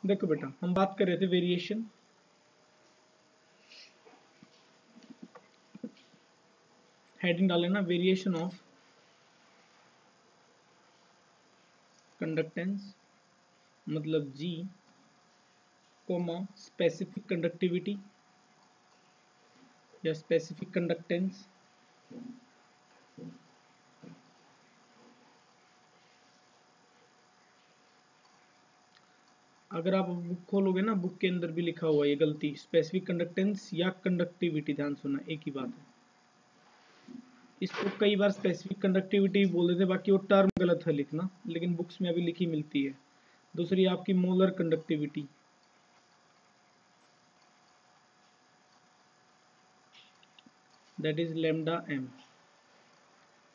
देखो बेटा, हम बात कर रहे थे वेरिएशन, हेडिंग डाले ना, वेरिएशन ऑफ कंडक्टेंस मतलब G, कोमा स्पेसिफिक कंडक्टिविटी या स्पेसिफिक कंडक्टेंस। अगर आप बुक खोलोगे ना, बुक के अंदर भी लिखा हुआ है ये गलती, स्पेसिफिक कंडक्टेंस या कंडक्टिविटी, ध्यान सुनना एक ही बात है। इसको कई बार स्पेसिफिक कंडक्टिविटी बोल देते, बाकी वो टर्म गलत है लिखना, लेकिन बुक्स में अभी लिखी मिलती है। दूसरी आपकी molar conductivity, that is lambda m,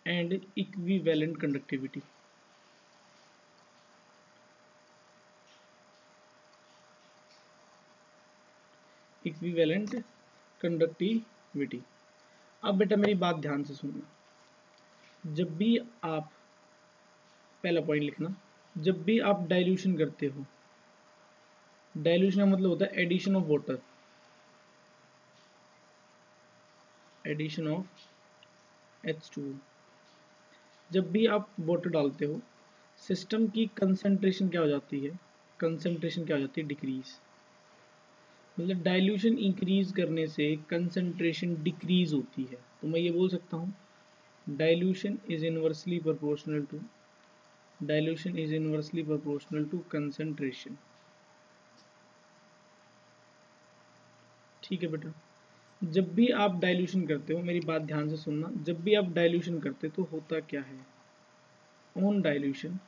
and equivalent conductivity. Equivalent conductivity. अब बेटा मेरी बात ध्यान से सुनना, जब भी आप, पहला पॉइंट लिखना, जब भी आप डाइल्यूशन करते हो, डाइल्यूशन का मतलब होता है addition of water, addition of H2O। जब भी आप वाटर डालते हो, सिस्टम की कंसंट्रेशन क्या हो जाती है, कंसंट्रेशन क्या हो जाती है, डिक्रीज। मतलब डाइल्यूशन इंक्रीज करने से कंसंट्रेशन डिक्रीज होती है। तो मैं ये बोल सकता हूँ dilution is inversely proportional to, dilution is inversely proportional to concentration. ठीक है बेटा, जब भी आप डाइल्यूशन करते हो, मेरी बात ध्यान से सुनना, जब भी आप डाइल्यूशन करते हो तो होता क्या है, ऑन डाइल्यूशन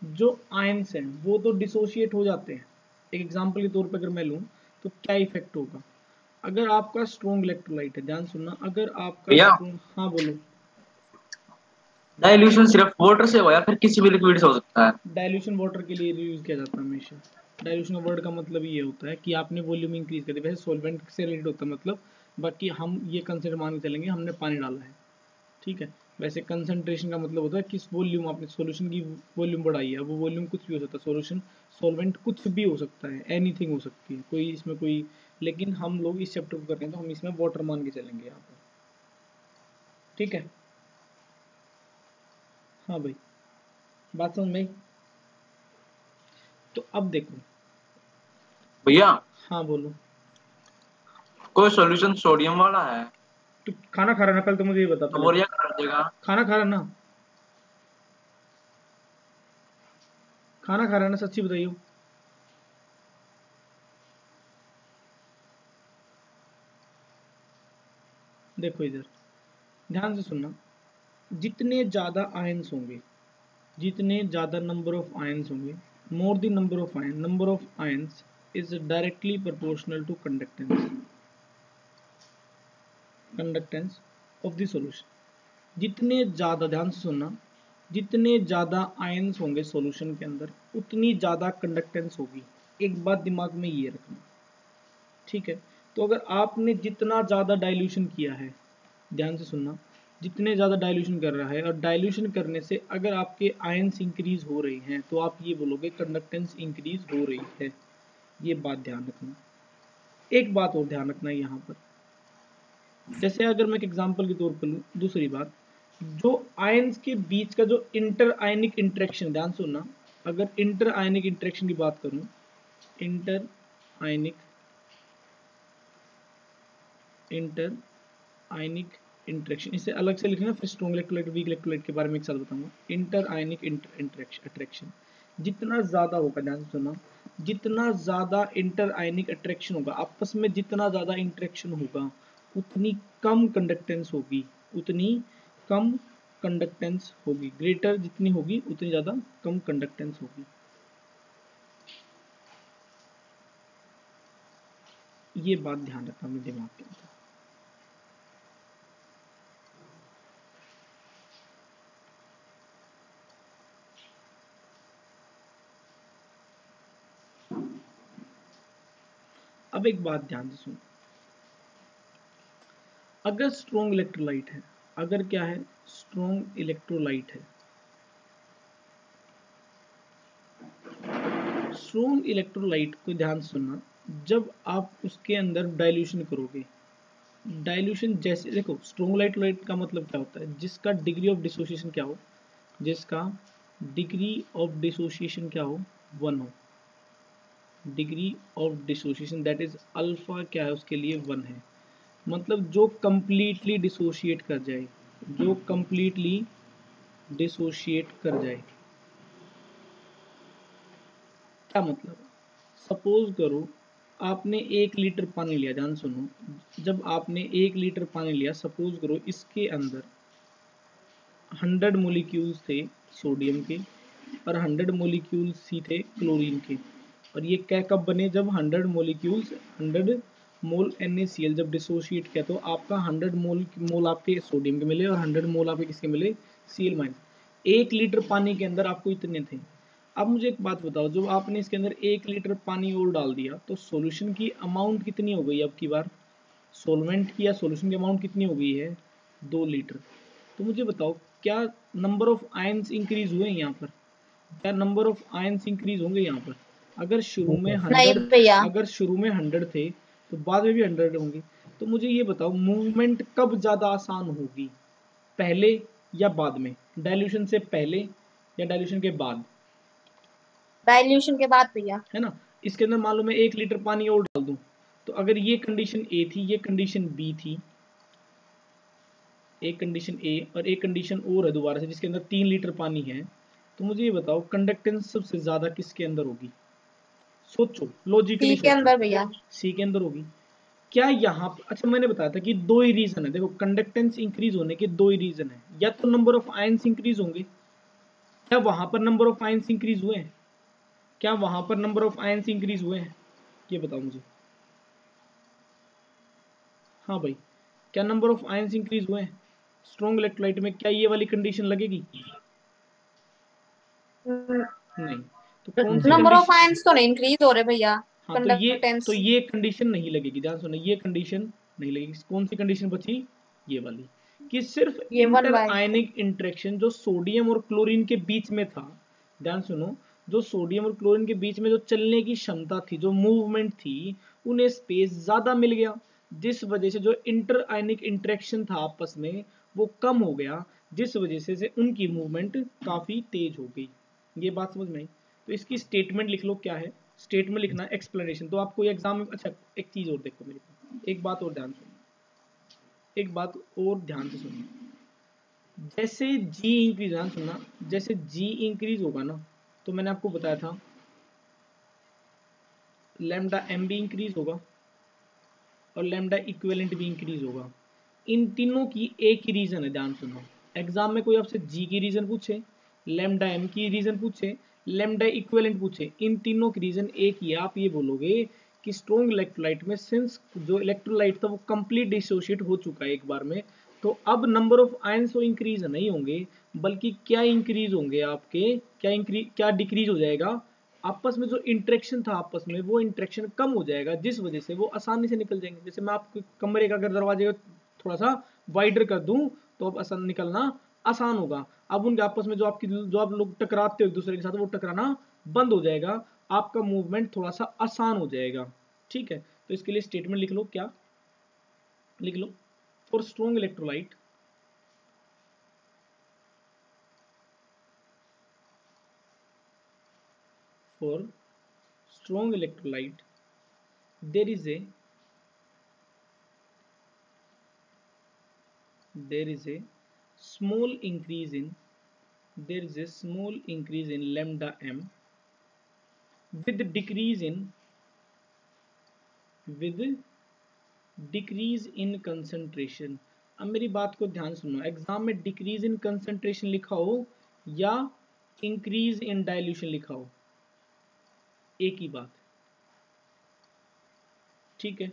जो आयंस हैं वो तो डिसोशिएट हो जाते हैं। एक एग्जांपल के तौर पर अगर मैं लूं तो क्या इफेक्ट होगा, अगर आपका स्ट्रॉन्ग इलेक्ट्रोलाइट है, ध्यान सुनना, अगर आपका भैया स्ट्रॉन्ग, हाँ बोलो। डाइल्यूशन सिर्फ वाटर से हो या फिर किसी भी लिक्विड से हो सकता है? डाइल्यूशन वाटर के लिए यूज किया जाता है हमेशा। डाइल्यूशन का वर्ड का मतलब ये होता है कि आपने वॉल्यूम इंक्रीज कर दिया, वैसे सॉल्वेंट से रिलेटेड होता है मतलब, बाकी हम ये कंसिडर मान के चलेंगे हमने पानी डाला है, ठीक है। वैसे कंसंट्रेशन का मतलब होता है किस वॉल्यूम, आपने सॉल्यूशन की वॉल्यूम बढ़ाई है, वो वॉल्यूम कुछ भी हो सकता है, सॉल्यूशन सॉल्वेंट कुछ भी हो सकता है, एनीथिंग हो सकती है, कोई इसमें कोई, लेकिन हम लोग इस चैप्टर को कर रहे हैं तो हम इसमें वाटर मान के चलेंगे यहाँ पर, ठीक है। हाँ भाई, बात समझ में आई? तो अब देखो, भैया हाँ बोलो। कोई सॉल्यूशन सोडियम वाला है तू खाना खा रहा ना, कल तो मुझे ये बता तो पहले वो तो, रिएक्ट कर देगा? खाना खा रहा ना, खाना खा रहा ना, सच्ची बताइयो। देखो इधर ध्यान से सुनना, जितने ज़्यादा आयंस होंगे, जितने ज़्यादा नंबर ऑफ आयंस होंगे, more the number of ions is directly proportional to conductance, conductance of the solution. जितने ज़्यादा, ध्यान से सुनना, जितने ज़्यादा आयंस होंगे सॉल्यूशन के अंदर उतनी ज़्यादा कंडक्टेंस होगी। एक बात दिमाग में ये रखना, ठीक है। तो अगर आपने जितना ज़्यादा डाइल्यूशन किया है, ध्यान से सुनना, जितने ज़्यादा डाइल्यूशन कर रहा है, और डाइल्यूशन करने से अगर आपके आयंस इंक्रीज हो रही हैं तो आप ये बोलोगे कंडक्टेंस इंक्रीज हो रही है। ये बात ध्यान रखना। एक बात और ध्यान रखना यहाँ पर, जैसे अगर मैं एक एग्जांपल के तौर पर लूँ, दूसरी बात, जो आयंस के बीच का जो इंटर आयनिक इंटरेक्शन, ध्यान सुनना, अगर इंटर आयनिक इंटरेक्शन की बात करूँ, इंटर आयनिक, इंटर आयनिक इंटरेक्शन, इसे अलग से लिखना, फिर स्ट्रॉन्ग इलेक्ट्रोलाइट वीक इलेक्ट्रोलाइट के बारे में एक साथ बताऊंगा। इंटर आयनिक अट्रैक्शन जितना ज़्यादा होगा, ध्यान से सुनना, जितना ज़्यादा इंटर आयनिक अट्रैक्शन होगा, आपस में जितना ज़्यादा इंटरेक्शन होगा उतनी कम कंडक्टेंस होगी, उतनी कम कंडक्टेंस होगी, ग्रेटर जितनी होगी उतनी ज़्यादा कम कंडक्टेंस होगी। ये बात ध्यान रखना अपने दिमाग के अंदर। अब एक बात ध्यान से सुनो, अगर स्ट्रॉन्ग इलेक्ट्रोलाइट है, अगर क्या है, स्ट्रॉन्ग इलेक्ट्रोलाइट है, स्ट्रॉन्ग इलेक्ट्रोलाइट को ध्यान से सुनना, जब आप उसके अंदर डाइल्यूशन करोगे, डाइल्यूशन जैसे देखो स्ट्रॉन्ग इलेक्ट्रोलाइट का मतलब क्या होता है, जिसका डिग्री ऑफ डिसोसिएशन क्या हो, जिसका डिग्री ऑफ डिसोसिएशन क्या हो, 1 हो, degree of dissociation that is alpha क्या है उसके लिए 1 है, मतलब जो कंप्लीटली डिसोशिएट कर जाए, जो कंप्लीटली डिसोशिएट कर जाए। क्या मतलब, सपोज करो आपने 1 लीटर पानी लिया, ध्यान सुनो, जब आपने 1 लीटर पानी लिया, सपोज करो इसके अंदर 100 मोलिक्यूल्स थे सोडियम के और 100 मोलिक्यूल्स ही थे क्लोरीन के, और ये क्या कब बने, जब 100 मोलिक्यूल्स 100 मोल NaCl जब डिसोशिएट किया, तो आपका 100 मोल आपके सोडियम के मिले और 100 मोल आपके किसके मिले, Cl-। 1 लीटर पानी के अंदर आपको इतने थे। अब मुझे एक बात बताओ, जब आपने इसके अंदर 1 लीटर पानी और डाल दिया तो सॉल्यूशन की अमाउंट कितनी हो गई, अब की बार सॉल्वेंट की या सॉल्यूशन की अमाउंट कितनी हो गई है, 2 लीटर। तो मुझे बताओ क्या नंबर ऑफ आयंस इंक्रीज हुए यहाँ पर, क्या नंबर ऑफ आयंस इंक्रीज होंगे यहाँ पर, अगर शुरू में 100, नहीं भैया, अगर शुरू में 100 थे तो बाद में भी 100 होंगे। तो मुझे ये बताओ मूवमेंट कब ज्यादा आसान होगी, पहले या बाद में, डाइल्यूशन से पहले या डाइल्यूशन के बाद, डाइल्यूशन के बाद भैया। है ना। इसके अंदर मान लो मैं 1 लीटर पानी और डाल दूं, तो अगर ये कंडीशन ए थी, ये कंडीशन बी थी, एक कंडीशन ए और एक कंडीशन और है दोबारा से जिसके अंदर 3 लीटर पानी है, तो मुझे ये बताओ कंडक्टेंस सबसे ज्यादा किसके अंदर होगी, सोचो लॉजिकली सी के सोचो। अंदर भैया। सी के अंदर होगी। क्या यहाँ अच्छा मैंने बताया था कि 2 ही रीजन है, देखो कंडक्टेंस इंक्रीज होने के 2 ही रीजन है, या तो नंबर ऑफ आयंस इंक्रीज होंगे, क्या वहां पर नंबर ऑफ आयंस इंक्रीज हुए हैं, क्या वहां पर नंबर ऑफ आयंस इंक्रीज हुए हैं, ये बताओ मुझे। हाँ भाई, क्या नंबर ऑफ आयंस इंक्रीज हुए हैं स्ट्रॉन्ग इलेक्ट्रोलाइट में, क्या ये वाली कंडीशन लगेगी, नहीं। तो कौन सी नंबर ऑफ कंडीशन, आयंस तो नहीं इंक्रीज हो रहे भैया, हाँ तो कंडक्टेंस। ये कंडीशन नहीं लगेगी, ध्यान सुनो, ये कंडीशन नहीं लगेगी। कौन सी कंडीशन बची, ये वाली, कि सिर्फ ये 1 इंटर बाय। आयनिक इंटरेक्शन जो सोडियम और क्लोरीन के बीच में था, ध्यान सुनो, जो सोडियम और क्लोरीन के बीच में जो चलने की क्षमता थी, जो मूवमेंट थी, उन्हें स्पेस ज्यादा मिल गया, जिस वजह से जो इंटर आयनिक इंटरेक्शन था आपस में वो कम हो गया, जिस वजह से उनकी मूवमेंट काफी तेज हो गई। ये बात समझ में आई। तो इसकी स्टेटमेंट लिख लो, क्या है स्टेटमेंट लिखना, एक्सप्लेनेशन। तो आपको एग्जाम में, अच्छा एक चीज और देखो मेरे को, एक बात और ध्यान सुनो, एक बात और ध्यान से सुनो, जैसे जी इंक्रीज, ध्यान सुनना, जैसे जी इंक्रीज होगा ना, तो मैंने आपको बताया था लैम्डा एम भी इंक्रीज होगा और लैम्डा इक्विवेलेंट भी इंक्रीज होगा। इन तीनों की एक ही रीजन है, ध्यान सुनो, एग्जाम में कोई आपसे जी की रीजन पूछे, लैम्डा एम की रीजन पूछे, लैम्डा इक्विवेलेंट पूछे, इन तीनों की रीजन एक ही है। आप ये बोलोगे कि स्ट्रॉन्ग इलेक्ट्रोलाइट में सिंस जो इलेक्ट्रोलाइट था वो कंप्लीट डिसोशिएट हो चुका है एक बार में, तो अब नंबर ऑफ आयंस तो इंक्रीज नहीं होंगे, बल्कि क्या इंक्रीज होंगे आपके, क्या डिक्रीज हो जाएगा, आपस में जो इंटरेक्शन था आपस में वो इंटरेक्शन कम हो जाएगा, जिस वजह से वो आसानी से निकल जाएंगे। जैसे मैं आपके कमरे का अगर दरवाजे को थोड़ा सा वाइडर कर दूं तो अब आसान निकलना आसान होगा। अब उनके आपस में जो आप लोग टकराते हो एक दूसरे के साथ, वो टकराना बंद हो जाएगा, आपका मूवमेंट थोड़ा सा आसान हो जाएगा। ठीक है, तो इसके लिए स्टेटमेंट लिख लो, क्या लिख लो, for strong electrolyte, for strong electrolyte there is a small increase in lambda m with decrease in concentration। अब मेरी बात को ध्यान सुनो, एग्जाम में डिक्रीज इन कंसंट्रेशन लिखा हो या इंक्रीज इन डाइल्यूशन लिखा हो, एक ही बात, ठीक है।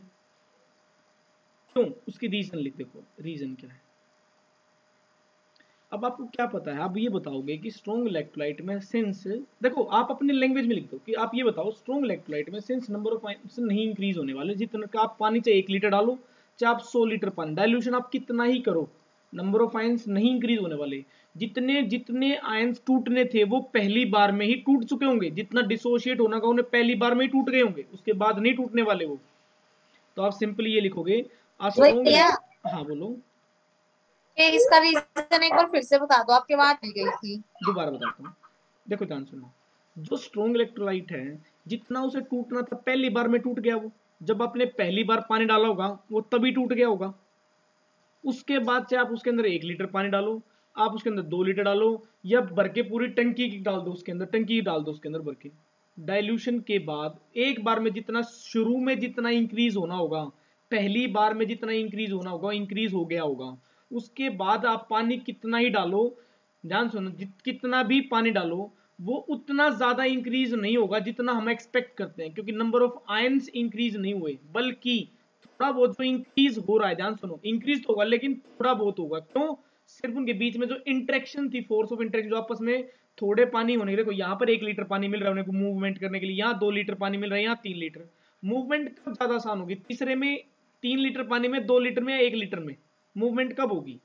क्यों, उसकी रीजन लिख, देखो रीजन क्या है। अब आपको क्या पता है, आप ये बताओगे कि स्ट्रॉन्ग इलेक्ट्रोलाइट में सिंस, देखो आप अपने लैंग्वेज में लिख दो कि आप ये बताओ स्ट्रॉन्ग इलेक्ट्रोलाइट में सिंस नंबर ऑफ आयंस नहीं इंक्रीज होने वाले, जितना का आप पानी चाहे 1 लीटर डालो चाहे आप 100 लीटर पानी, डाइल्यूशन आप कितना ही करो, नंबर ऑफ आयंस नहीं इंक्रीज होने वाले। जितने जितने आयंस टूटने थे वो पहली बार में ही टूट चुके होंगे, जितना डिसोशिएट होना का उन्हें पहली बार में ही टूट गए होंगे, उसके बाद नहीं टूटने वाले वो। तो आप सिंपली ये लिखोगे स्ट्रॉन्ग। भैया हाँ बोलो। ये इसका रीजन एक बार फिर से बता दो, आपकी बात मिल गई थी। दोबारा बताता हूँ, देखो ध्यान सुनो। जो स्ट्रॉन्ग इलेक्ट्रोलाइट है जितना उसे टूटना था पहली बार में टूट गया वो। जब आपने पहली बार पानी डाला होगा वो तभी टूट गया होगा। उसके बाद से आप उसके अंदर 1 लीटर पानी डालो, आप उसके अंदर 2 लीटर डालो, या भर के पूरी टंकी की डाल दो उसके अंदर, टंकी डाल दो उसके अंदर भर के। डाइल्यूशन के बाद एक बार में जितना शुरू में जितना इंक्रीज होना होगा, पहली बार में जितना इंक्रीज होना होगा इंक्रीज हो गया होगा। उसके बाद आप पानी कितना ही डालो, ध्यान सुनो, कितना भी पानी डालो वो उतना ज्यादा इंक्रीज नहीं होगा जितना हम एक्सपेक्ट करते हैं, क्योंकि नंबर ऑफ आयंस इंक्रीज नहीं हुए, बल्कि थोड़ा बहुत जो इंक्रीज हो रहा है, ध्यान सुनो, इंक्रीज तो होगा लेकिन थोड़ा बहुत होगा। क्यों? सिर्फ उनके बीच में जो इंटरेक्शन थी, फोर्स ऑफ इंटरेक्शन, जो आपस में थोड़े पानी होने के, देखो यहाँ पर 1 लीटर पानी मिल रहा है उन्हें को मूवमेंट करने के लिए, यहाँ 2 लीटर पानी मिल रहा है, यहाँ 3 लीटर। मूवमेंट कब ज्यादा आसान होगी? तीसरे में 3 लीटर पानी में, 2 लीटर में, या 1 लीटर में मूवमेंट कब होगी?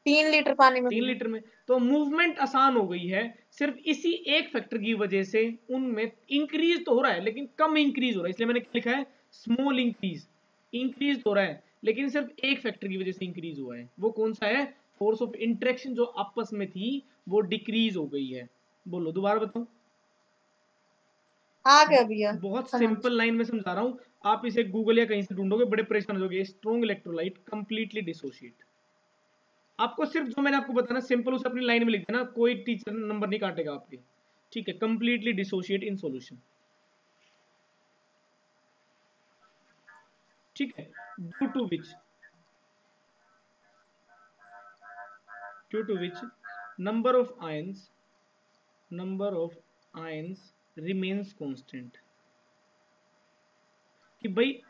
3 लीटर पानी में 3 लीटर में। तो मूवमेंट आसान हो गई है सिर्फ इसी एक फैक्टर की वजह से। उनमें इंक्रीज तो हो रहा है लेकिन कम इंक्रीज हो रहा है, इसलिए मैंने क्या लिखा है? Small increase. इंक्रीज तो हो रहा है लेकिन सिर्फ एक फैक्टर की वजह से इंक्रीज हुआ है। वो कौन सा है? फोर्स ऑफ इंटरेक्शन जो आपस में थी वो डिक्रीज हो गई है। बोलो दोबारा बताओ। आ गया भैया बहुत समझ। सिंपल लाइन में समझा रहा हूं, आप इसे गूगल या कहीं से ढूंढोगे बड़े परेशान हो जाओगे। Strong electrolyte completely dissociate. आपको सिर्फ जो मैंने आपको बताना सिंपल उसे अपनी लाइन में लिख देना, कोई टीचर नंबर नहीं काटेगा आपके, ठीक है? कंप्लीटली डिसोशिएट इन सॉल्यूशन, ठीक है? Due to which, number of ions, remains constant. कि भाई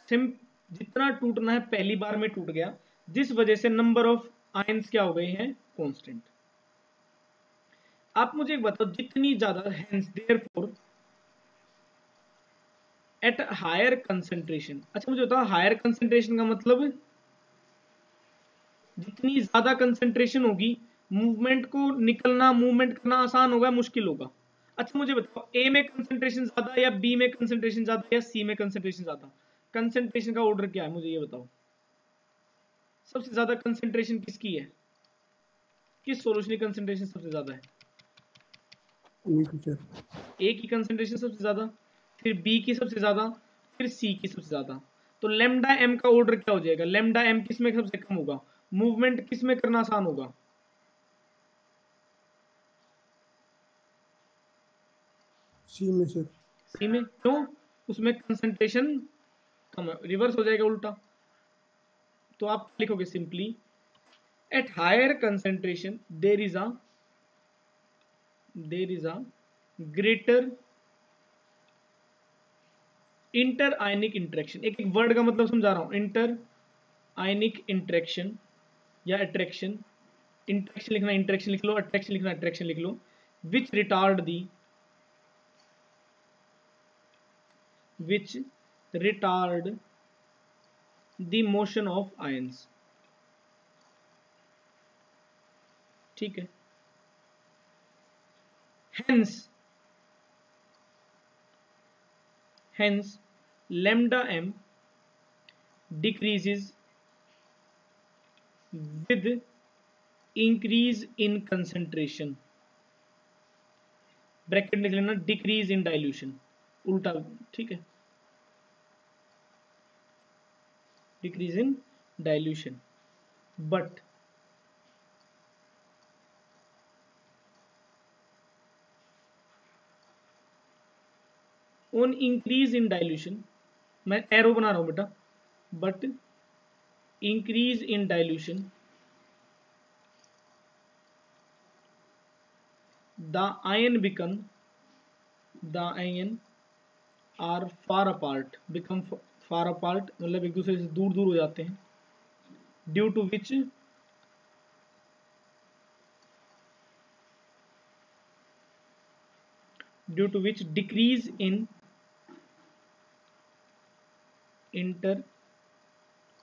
सिम जितना टूटना है पहली बार में टूट गया, जिस वजह से नंबर ऑफ आयंस क्या हो गए हैं? कांस्टेंट। आप मुझे एक बताओ, जितनी ज्यादा, hence therefore at higher concentration. अच्छा मुझे बताओ, हायर कंसेंट्रेशन का मतलब जितनी ज्यादा कंसेंट्रेशन होगी मूवमेंट को निकलना, मूवमेंट करना आसान होगा, मुश्किल होगा? अच्छा मुझे बताओ, ए में कंसेंट्रेशन ज्यादा, या बी में कंसेंट्रेशन ज्यादा, या सी में कंसेंट्रेशन ज्यादा? कंसेंट्रेशन का ऑर्डर क्या है मुझे ये बताओ। सबसे ज्यादा कंसेंट्रेशन किसकी है? किस सॉल्यूशन की कंसेंट्रेशन सबसे ज्यादा है? ए की कंसेंट्रेशन सबसे ज्यादा, फिर बी की सबसे ज्यादा, फिर सी की सबसे ज्यादा। तो लेमडा एम का ऑर्डर क्या हो जाएगा? लेमडा एम किस में सबसे कम होगा? मूवमेंट किस में करना आसान होगा? सी में सर। सी में। क्यों? उसमें कंसेंट्रेशन कम है, रिवर्स हो जाएगा उल्टा। तो आप लिखोगे simply, at higher concentration there is a greater inter ionic interaction. एक एक वर्ड का मतलब समझा रहा हूं। इंटर आयनिक इंटरेक्शन या अट्रैक्शन, इंटरेक्शन लिखना इंटरेक्शन लिख लो, अट्रैक्शन लिखना अट्रैक्शन लिख लो, which retard the motion of ions, ठीक है? hence lambda m decreases with increase in concentration, bracket लिख लेना, डिक्रीज इन डाइल्यूशन, उल्टा, ठीक है? Decrease in dilution, but on increase in dilution, मैं एरो बना रहा हूं बेटा, but increase in dilution the ion are far apart, become far apart, मतलब एक दूसरे से दूर दूर हो जाते हैं, due to which decrease in inter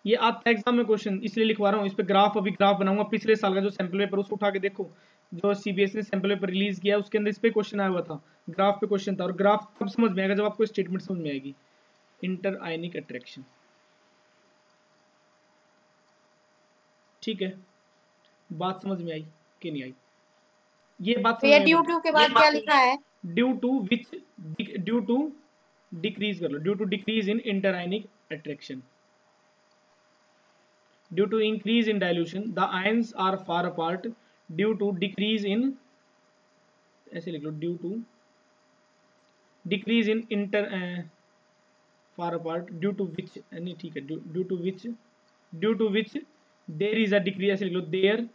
ये आता है एग्जाम में क्वेश्चन, इसलिए लिखवा रहा हूँ। इस पे ग्राफ, अभी ग्राफ बनाऊंगा पिछले साल का जो सैंपल पेपर उसको उठा के देखो, जो सीबीएसई ने सैंपल पेपर रिलीज किया उसके अंदर इस पे क्वेश्चन आया हुआ था, ग्राफ पे क्वेश्चन था। और ग्राफ कब समझ में आएगा, जब आपको स्टेटमेंट समझ में आएगी। इंटर आयनिक अट्रैक्शन, ठीक है, बात समझ में आई कि नहीं आई? ये बात समझ भैया में आई? ड्यू टू के बाद क्या लिखा है? Due to which, due to decrease कर लो, due to decrease in inter ionic attraction, due to increase in dilution the ions are far apart due to decrease in, ऐसे लिख लो, due to decrease in inter far apart due to which, नहीं ठीक है, due to which there is a decrease, ऐसे लिख लो, there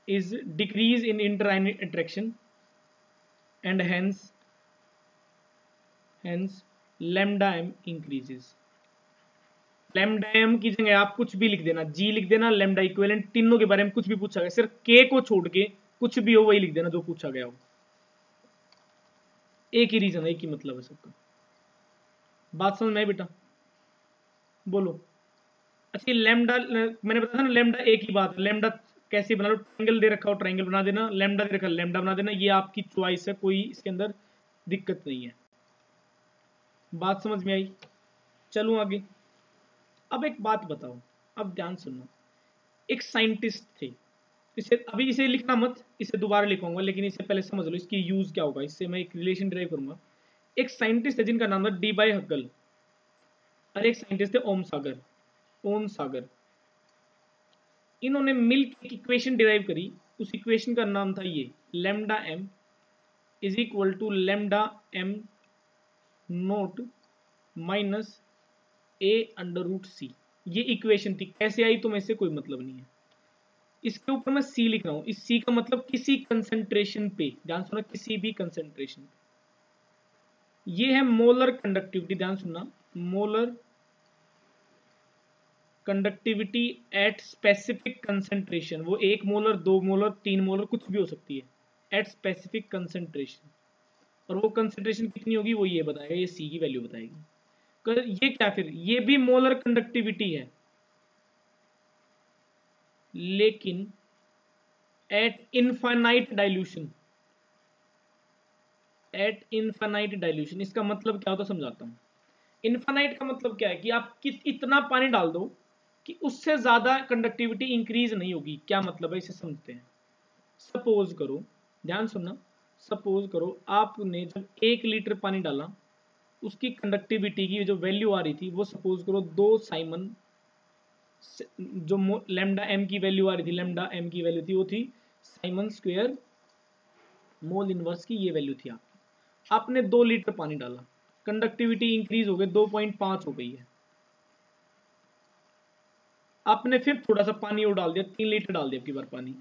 is decrease in inter-ionic attraction and hence lambda m increases। Lambda m की जगह आप कुछ भी लिख देना, जी लिख देना, लैम्डा इक्विवेलेंट, तीनों के बारे में कुछ भी पूछा गया, सिर्फ के को छोड़ के कुछ भी हो वही लिख देना जो पूछा गया हो। एक ही रीजन है, एक ही मतलब है सबका। बात समझ में आई बेटा? बोलो। अच्छा लैम्डा, मैंने बताया था ना लैम्डा एक ही बात है। लैम्डा कैसे बना लो, ट्रायंगल दे रखा हो ट्रायंगल बना देना, लैम्डा दे रखा लैम्डा बना देना, ये आपकी चॉइस है, कोई इसके अंदर दिक्कत नहीं है। बात समझ में आई? चलूं आगे। अब एक बात बताओ, अब ध्यान सुनना। एक साइंटिस्ट थे, इसे लिखना मत, इसे दोबारा लिखूंगा, लेकिन इससे पहले समझ लो इसकी यूज क्या होगा, इससे मैं एक रिलेशन ड्राइव करूंगा। एक साइंटिस्ट है जिनका नाम था डी बाई हगल, और एक साइंटिस्ट थे ओम सागर। इन्होंने मिलकर एक इक्वेशन डिराइव करी, उस इक्वेशन का नाम था ये, lambda m is equal to lambda m naught minus a under root c. ये इक्वेशन थी, कैसे आई तो मैं इससे कोई मतलब नहीं है। इसके ऊपर मैं सी लिख रहा हूं, इस सी का मतलब किसी कंसंट्रेशन पे, ध्यान सुनना, किसी भी कंसंट्रेशन पे। ये है मोलर कंडक्टिविटी, ध्यान सुनना, molar conductivity at specific concentration. वो 1 मोलर 2 मोलर 3 मोलर कुछ भी हो सकती है, एट स्पेसिफिक कंसंट्रेशन। और वो कंसंट्रेशन कितनी होगी वो ये बताएगा, ये सी की वैल्यू बताएगी। ये क्या, फिर ये भी मोलर कंडक्टिविटी है, लेकिन eight infinite dilution. Eight infinite dilution इसका मतलब क्या होता है समझाता हूं। इनफाइनाइट का मतलब क्या है कि आप इतना पानी डाल दो कि उससे ज्यादा कंडक्टिविटी इंक्रीज नहीं होगी। क्या मतलब है इसे समझते हैं। सपोज करो, ध्यान सुनना, सपोज करो आपने जब 1 लीटर पानी डाला, उसकी कंडक्टिविटी की जो वैल्यू आ रही थी वो सपोज करो 2 साइमन, जो लैम्डा एम की वैल्यू आ रही थी, लैम्डा एम की वैल्यू थी वो थी साइमन स्क्वायर मोल इनवर्स की, ये वैल्यू थी आपकी। आपने 2 लीटर पानी डाला, कंडक्टिविटी इंक्रीज हो गई 2.5 हो गई है। आपने फिर थोड़ा सा पानी और डाल दिया, 3 लीटर डाल दिया आपकी बार पानी,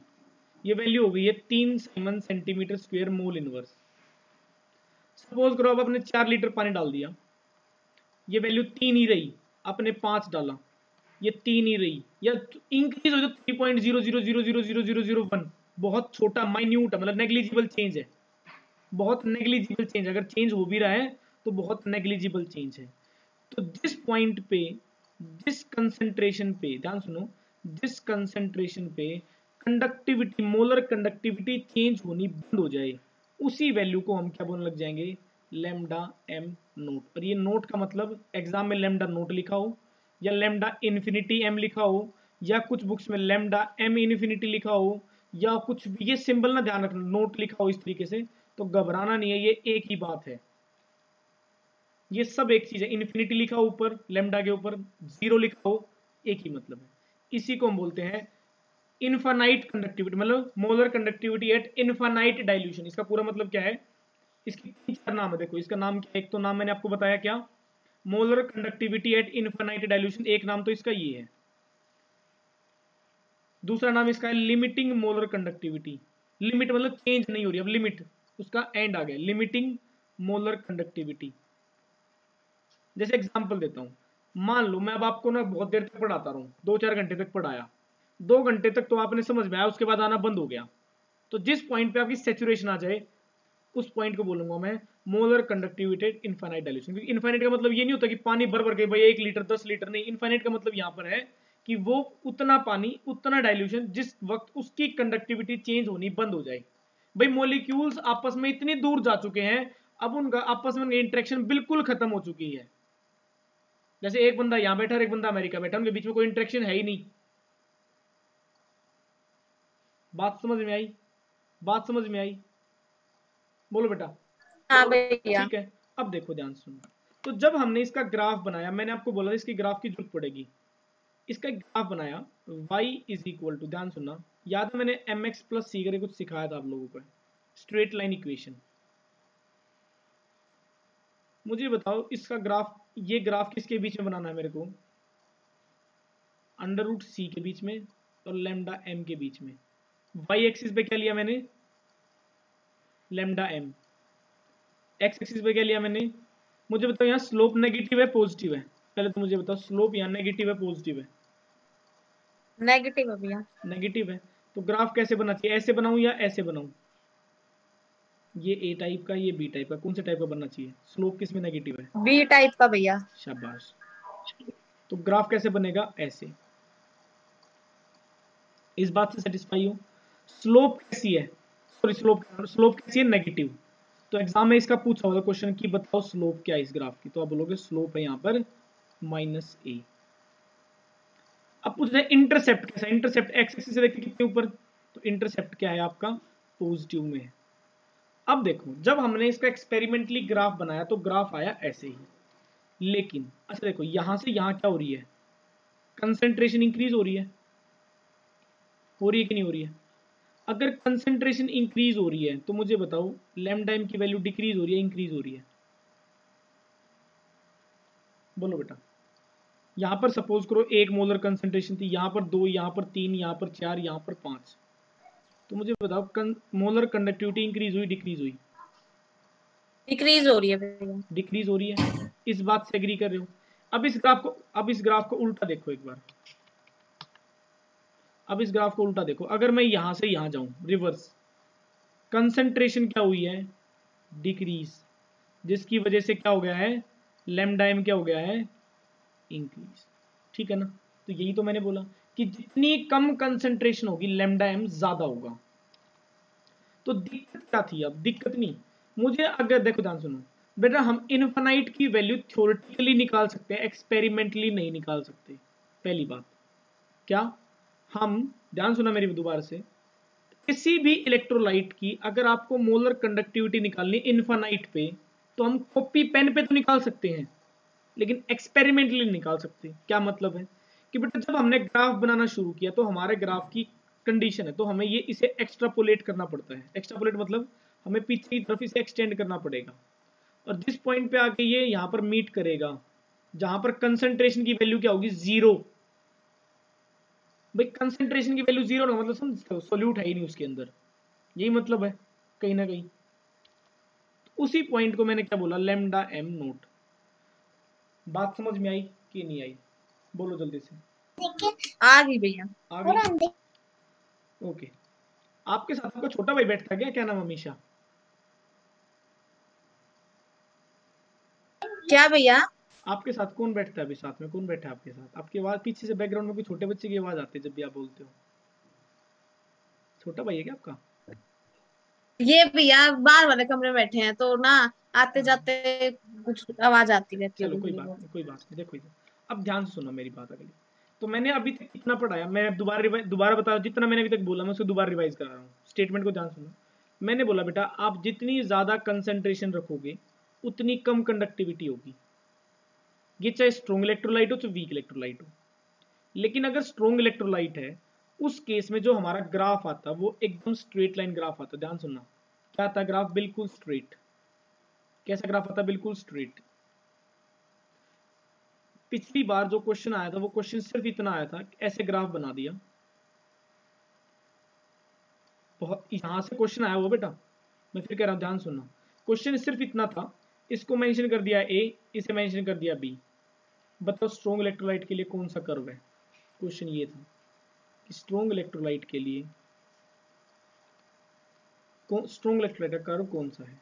ये वैल्यू हो गई है 3 Simon centimetre square mole inverse. Suppose करो अब आपने 4 लीटर पानी डाल दिया, ये वैल्यू 3 ही रही, आपने 5 डाला, ये 3 ही रही, या इंक्रीज हो जाए 3.000000001, बहुत छोटा माइन्यूट है, मतलब नेग्लिजिबल चेंज है, बहुत नेग्लिजिबल चेंज। अगर चेंज हो भी रहा है तो बहुत नेग्लिजिबल चेंज है। तो जिस पॉइंट पे, जिस कंसंट्रेशन पे, ध्यान सुनो, जिस कंसंट्रेशन पे कंडक्टिविटी, मोलर कंडक्टिविटी चेंज होनी बंद हो जाए, उसी वैल्यू को हम क्या बोलने लग जाएंगे, लैम्डा एम नोट। और ये नोट का मतलब एग्जाम में लैम्डा नोट लिखा हो, या लैम्डा इन्फिनिटी एम लिखा हो, या कुछ बुक्स में लैम्डा एम इन्फिनिटी लिखा हो, या कुछ भी, ये सिंबल ना ध्यान रखना, नोट लिखा हो इस तरीके से, तो घबराना नहीं है, ये एक ही बात है, ये सब एक चीज है। इन्फिनिटी लिखा हो ऊपर लैम्डा के ऊपर, 0 लिखा हो, एक ही मतलब है। इसी को हम बोलते हैं इनफाइनाइट कंडक्टिविटी, मतलब molar conductivity eight infinite dilution. इसका पूरा मतलब क्या है, इसके 3-4 नाम है, देखो इसका नाम क्या है। एक तो नाम मैंने आपको बताया क्या, molar conductivity eight infinite dilution, एक नाम तो इसका ये है। दूसरा नाम इसका है लिमिटिंग मोलर कंडक्टिविटी। लिमिट मतलब चेंज नहीं हो रही, अब लिमिट उसका एंड आ गया, लिमिटिंग मोलर कंडक्टिविटी। जैसे एग्जांपल देता हूं, मान लो मैं अब आपको ना बहुत देर तक पढ़ाता रहूं, 2-4 घंटे तक पढ़ाया, 2 घंटे तक तो आपने समझ में आया, उसके बाद आना बंद हो गया, तो जिस पॉइंट पे आपकी सैचुरेशन आ जाए उस पॉइंट को बोलूंगा मैं मोलर कंडक्टिविटी इनफाइनाइट डाइल्यूशन। क्योंकि इनफाइनाइट का मतलब ये नहीं होता कि पानी भर भर के भाई 1 लीटर 10 लीटर, नहीं, इनफाइनाइट का मतलब यहां पर है कि वो उतना पानी, उतना डाइल्यूशन जिस वक्त उसकी कंडक्टिविटी चेंज होनी बंद हो जाए। भाई मॉलिक्यूल्स आपस में इतनी दूर जा चुके हैं, अब उनका आपस में इंटरेक्शन बिल्कुल खत्म हो चुकी है। जैसे एक बंदा यहां बैठा और एक बंदा अमेरिका बैठा, उनके बीच में कोई इंटरेक्शन है ही नहीं। बात समझ में आई? बात समझ में आई? बोलो बेटा। हाँ भैया। ठीक है, अब देखो ध्यान सुनो। तो जब हमने इसका ग्राफ बनाया, मैंने आपको बोला इसकी ग्राफ की जरूरत पड़ेगी। इसका ग्राफ बनाया y इज इक्वल टू, ध्यान सुनना, याद है मैंने mx प्लस सी करके कुछ सिखाया था आप लोगों को, स्ट्रेट लाइन इक्वेशन। मुझे बताओ इसका ग्राफ, ये ग्राफ किसके बीच में बनाना है मेरे को? अंडर रूट सी के बीच में और लेमडा m के बीच में। y एक्सिस पे क्या लिया मैंने? Lambda m। x एक्सिस पे क्या लिया मैंने? मुझे बताओ यहाँ स्लोप नेगेटिव है पॉजिटिव है? पहले तो मुझे बताओ स्लोप यहाँ नेगेटिव है पॉजिटिव है? नेगेटिव है भैया। नेगेटिव है। तो ग्राफ कैसे बनना चाहिए? ऐसे बनाऊं या ऐसे बनाऊं? ये ए टाइप का, ये बी टाइप का, कौन से टाइप का बनना चाहिए? स्लोप किस में नेगेटिव है? बी टाइप का भैया। शाबाश। तो ग्राफ कैसे बनेगा? ऐसे। इस बात से सेटिस्फाई हो? स्लोप कैसी है? सॉरी, स्लोप कैसी है? नेगेटिव। तो एग्जाम में इसका पूछा होगा क्वेश्चन कि बताओ स्लोप क्या है इस ग्राफ की, तो आप बोलोगे स्लोप है यहाँ पर -a। अब पूछ रहे इंटरसेप्ट कैसा? इंटरसेप्ट एक्स एक्सिस से देखिए कितने ऊपर, तो इंटरसेप्ट क्या है आपका? पॉजिटिव में है। अब देखो जब हमने इसका एक्सपेरिमेंटली ग्राफ बनाया तो ग्राफ आया ऐसे ही, लेकिन अच्छा देखो यहां से यहां क्या हो रही है? कंसेंट्रेशन इंक्रीज हो रही है कि नहीं हो रही है? अगर कंसेंट्रेशन इंक्रीज हो रही है तो मुझे बताओ लैम्डा m की वैल्यू डिक्रीज हो रही है इंक्रीज हो रही है? बोलो बेटा। यहां पर सपोज करो 1 मोलर कंसेंट्रेशन थी, यहां पर 2, यहां पर 3, यहां पर 4, यहां पर 5, तो मुझे बताओ मोलर कंडक्टिविटी इंक्रीज हुई डिक्रीज हुई? डिक्रीज हो रही है भैया। डिक्रीज हो रही है। इस बात से एग्री कर रहे हो? अब इस ग्राफ को उल्टा देखो एक बार। अब इस ग्राफ को उल्टा देखो, अगर मैं यहां से यहां जाऊं रिवर्स, कंसंट्रेशन क्या हुई है? डिक्रीज, जिसकी वजह से क्या हो गया है? लैम्डा m क्या हो गया है? इंक्रीज। ठीक है ना? तो यही तो मैंने बोला कि जितनी कम कंसंट्रेशन होगी लैम्डा m ज्यादा होगा। तो दिक्कत क्या थी? अब दिक्कत नहीं, मुझे अगर देखो ध्यान सुनो बेटा, हम इनफाइनाइट की वैल्यू थ्योरेटिकली निकाल सकते हैं, एक्सपेरिमेंटली नहीं निकाल सकते। पहली बात क्या, हम ध्यान सुना मेरी दोबारा से, किसी भी इलेक्ट्रोलाइट की अगर आपको मोलर कंडक्टिविटी निकालनी इनफाइनाइट पे, तो हम कॉपी पेन पे तो निकाल सकते हैं, लेकिन एक्सपेरिमेंटली निकाल सकते। क्या मतलब है कि बेटा जब हमने ग्राफ बनाना शुरू किया तो हमारे ग्राफ की कंडीशन है, तो हमें ये इसे एक्स्ट्रापोलेट करना पड़ता है। एक्स्ट्रापोलेट मतलब हमें पीछे की तरफ इसे एक्सटेंड करना पड़ेगा, और जिस पॉइंट पे आके ये यहां पर मीट करेगा, जहां पर कंसंट्रेशन की वैल्यू क्या होगी? 0। भाई कंसंट्रेशन की वैल्यू 0 ना, मतलब समझ, सोल्यूट है ही नहीं उसके अंदर, यही मतलब है कहीं ना कहीं। उसी पॉइंट को मैंने क्या बोला? Lambda m note. बात समझ में आई कि नहीं आई? बोलो जल्दी से। आ गई भैया। आ गई? ओके। आपके साथ आपका छोटा भाई बैठता क्या? क्या नाम? अमीशा? क्या भैया? आपके साथ कौन बैठता है? अभी साथ में कौन बैठा है आपके साथ? आपकी आवाज पीछे से बैकग्राउंड में कोई छोटे बच्चे की आवाज आती है जब भी आप बोलते हो। छोटा भाई है क्या आपका? ये भैया बाहर वाले कमरे में बैठे हैं तो ना आते जाते कुछ आवाज आती रहती है। चलो कोई बात नहीं, कोई बात नहीं। देखो अब ध्यान से सुनो मेरी बात अगली। तो मैंने अभी तक कितना पढ़ाया, मैं दोबारा बता रहा हूँ, जितना मैंने अभी तक बोला मैं उसको दोबारा रिवाइज कर रहा हूँ। स्टेटमेंट को ध्यान सुनो। मैंने बोला बेटा आप जितनी ज्यादा कंसंट्रेशन रखोगे उतनी कम कंडक्टिविटी होगी, ये चाहे स्ट्रॉन्ग इलेक्ट्रोलाइट हो चाहे वीक इलेक्ट्रोलाइट हो। लेकिन अगर स्ट्रॉन्ग इलेक्ट्रोलाइट है उस केस में जो हमारा ग्राफ आता वो एकदम स्ट्रेट लाइन ग्राफ आता। ध्यान सुनना, क्या आता ग्राफ? बिल्कुल स्ट्रेट। कैसा ग्राफ आता? बिल्कुल स्ट्रेट। पिछली बार जो क्वेश्चन आया था वो क्वेश्चन सिर्फ इतना आया था, ऐसे ग्राफ बना दिया, बहुत यहां से क्वेश्चन आया वो बेटा, मैं फिर कह रहा हूं ध्यान सुनना। क्वेश्चन सिर्फ इतना था, इसको मेंशन कर दिया ए, इसे मेंशन कर दिया बी। बताओ स्ट्रॉन्ग इलेक्ट्रोलाइट के लिए कौन सा कर्व है? क्वेश्चन ये था कि स्ट्रॉन्ग इलेक्ट्रोलाइट के लिए स्ट्रॉन्ग इलेक्ट्रोलाइट का कर्व कौन सा है?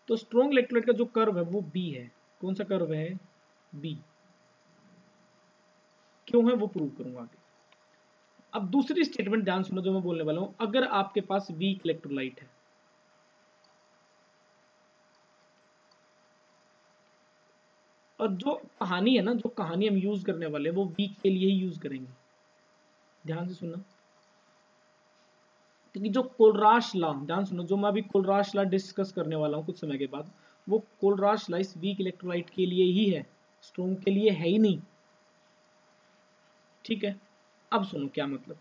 तो स्ट्रॉन्ग इलेक्ट्रोलाइट का जो कर्व है वो बी है। कौन सा कर्व है? बी। क्यों है वो प्रूव करूंगा आगे। अब दूसरी स्टेटमेंट ध्यान सुनो जो मैं बोलने वाला हूं। अगर आपके पास वीक इलेक्ट्रोलाइट है, और जो कहानी है ना, जो कहानी हम यूज करने वाले हैं वो वीक के लिए ही यूज करेंगे, ध्यान से सुनना। क्योंकि जो कोलराश लॉ, ध्यान सुनो, जो मैं अभी कोलराश लॉ डिस्कस करने वाला हूं कुछ समय के बाद, वो कोलराश लॉ इस वीक इलेक्ट्रोलाइट के लिए ही है, स्ट्रॉन्ग के लिए है ही नहीं। ठीक है, अब सुनो क्या मतलब।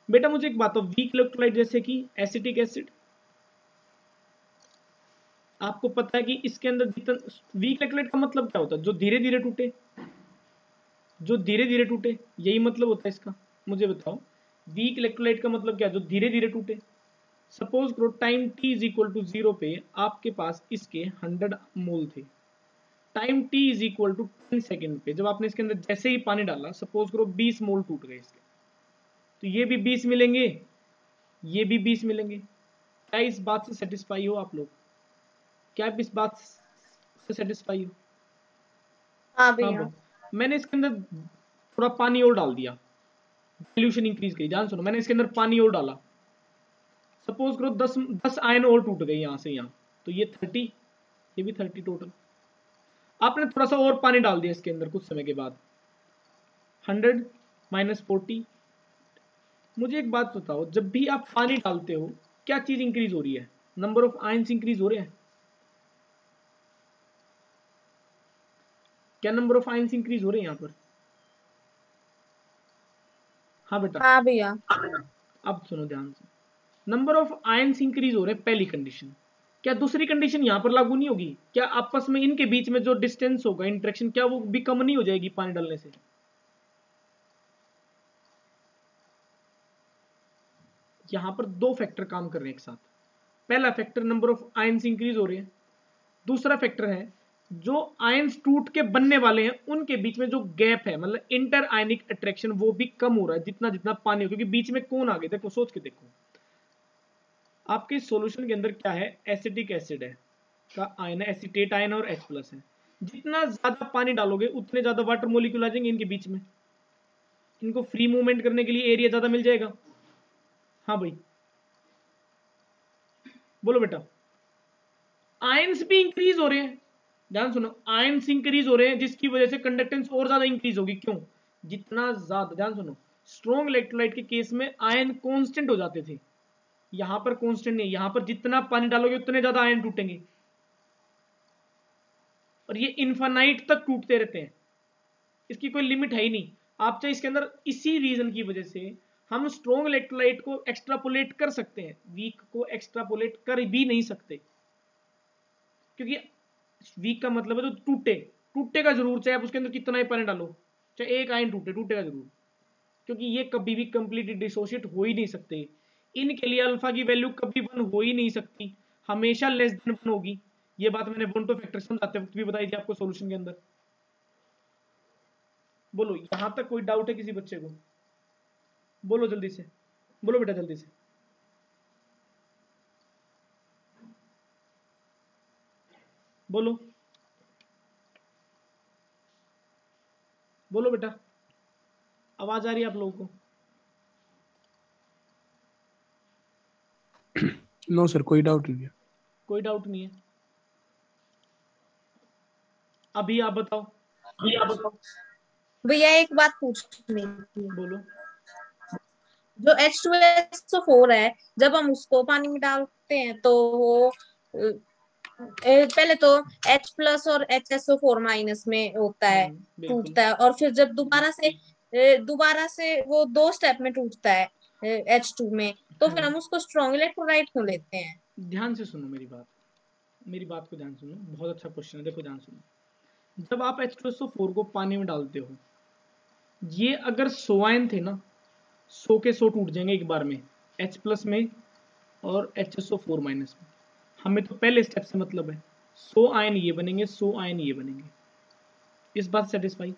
बेटा मुझे एक बात हो, वीक इलेक्ट्रोलाइट जैसे कि एसिटिक एसिड, आपको पता है कि इसके अंदर जितना वीक इलेक्ट्रोलाइट का मतलब क्या होता है, जो धीरे धीरे टूटे, जो धीरे धीरे टूटे, यही मतलब होता है इसका। मुझे बताओ वीक इलेक्ट्रोलाइट का मतलब क्या है, जो धीरे धीरे टूटे। सपोज करो time t is equal to 0 पे आपके पास इसके 100 मोल थे, time t is equal to 10 second पे जब आपने इसके अंदर जैसे ही पानी डाला, सपोज करो 20 मोल टूट गए इसके, तो ये भी 20 मिलेंगे, ये भी 20 मिलेंगे। क्या इस बात से सेटिस्फाई हो आप लोग? क्या आप इस बात से सेटिस्फाई हो? हाँ भैया। मैंने इसके अंदर थोड़ा पानी और डाल दिया, डाइल्यूशन इंक्रीज करी। ध्यान सुनो, मैंने इसके अंदर पानी और डाला, सपोज करो 10 आयन और टूट गए यहां से यहां, तो ये 30, ये भी 30 टोटल। आपने थोड़ा सा और पानी डाल दिया इसके अंदर कुछ समय के बाद, 100 माइनस 40। मुझे एक बात बताओ, जब भी आप पानी डालते हो क्या चीज इंक्रीज हो रही है? नंबर ऑफ आयंस इंक्रीज हो रहे हैं। क्या नंबर ऑफ आयंस इंक्रीज हो रहे हैं यहाँ पर? हाँ बेटा। हाँ भैया। अब सुनो ध्यान से, नंबर ऑफ आयंस इंक्रीज हो रहे हैं, पहली कंडीशन। क्या दूसरी कंडीशन यहाँ पर लागू नहीं होगी? क्या आपस में इनके बीच में जो डिस्टेंस होगा, इंटरेक्शन, क्या वो भी कम नहीं हो जाएगी पानी डालने से? यहां पर दो फैक्टर काम कर रहे हैं एक साथ। पहला factor number of ions increase हो रहे हैं, दूसरा फैक्टर है जो आयंस टूट के बनने वाले हैं उनके बीच में जो गैप है, मतलब इंटर आयनिक अट्रैक्शन, वो भी कम हो रहा है जितना जितना पानी हो, क्योंकि बीच में कौन आ गए? देखो सोच के देखो, आपके सॉल्यूशन के अंदर क्या है? एसिटिक एसिड है का आयन है, एसिटेट आयन और H+ है। जितना ज्यादा पानी डालोगे उतने ज्यादा वाटर मॉलिक्यूल आ जाएंगे इनके बीच में, इनको फ्री मूवमेंट करने के लिए एरिया ज्यादा मिल जाएगा। हाँ भाई बोलो बेटा। आयंस भी इंक्रीज हो रहे हैं, ध्यान सुनो, आयंस इंक्रीज हो रहे हैं जिसकी वजह से कंडक्टेंस और ज्यादा इंक्रीज होगी। क्यों? जितना ज्यादा, ध्यान सुनो, स्ट्रॉन्ग इलेक्ट्रोलाइट के केस में आयन कांस्टेंट हो जाते थे, यहां पर कांस्टेंट नहीं, यहां पर जितना पानी डालोगे उतने ज्यादा आयन टूटेंगे, और ये इनफाइनाइट तक टूटते रहते हैं, इसकी कोई लिमिट है ही नहीं। आप चाहे इसके अंदर, इसी रीजन की वजह से हम स्ट्रॉन्ग इलेक्ट्रोलाइट को एक्स्ट्रापोलेट कर सकते हैं, वीक को एक्स्ट्रापोलेट कर भी नहीं सकते, क्योंकि वीक का मतलब है तो टूटेगा जरूर, चाहे आप उसके अंदर कितना ही पानी डालो, चाहे एक आयन टूटेगा जरूर, क्योंकि ये कभी भी कंप्लीटली डिसोशिएट हो ही नहीं सकते। इनके लिए अल्फा की वैल्यू कभी 1 हो ही नहीं सकती, हमेशा लेस देन 1 होगी। ये बात मैंने बोन्टो फैक्टर समझाते वक्त भी बताई थी आपको सॉल्यूशन के अंदर। बोलो यहां तक कोई डाउट है किसी बच्चे को? बोलो जल्दी से, बोलो बेटा जल्दी से, बोलो बोलो बेटा, आवाज आ रही है आप लोगों को? नो सर, कोई डाउट नहीं है। कोई डाउट नहीं है। अभी आप बताओ। भैया एक बात पूछनी थी। बोलो। जो H2SO4 है, जब हम उसको पानी में डालते हैं तो वो पहले तो H+ और HSO4- में होता है, बिल्कुल। टूटता है, और फिर जब दोबारा से वो 2 स्टेप में टूटता है H2 में, तो फिर हम उसको स्ट्रॉन्ग इलेक्ट्रोलाइट क्यों लेते हैं? ध्यान से सुनो मेरी बात को ध्यान सुनो, बहुत अच्छा क्वेश्चन है। देखो ध्यान सुनो, जब आप H2SO4 को पानी में डालते हो, ये अगर 100 आयन थे ना, 100 के 100 टूट जाएंगे एक बार में, H+ में और HSO4- में। हमें तो पहले स्टेप से मतलब है, 100 आयन ये बनेंगे, 100 आयन ये बनेंगे, इस बात सेटिस्फाई?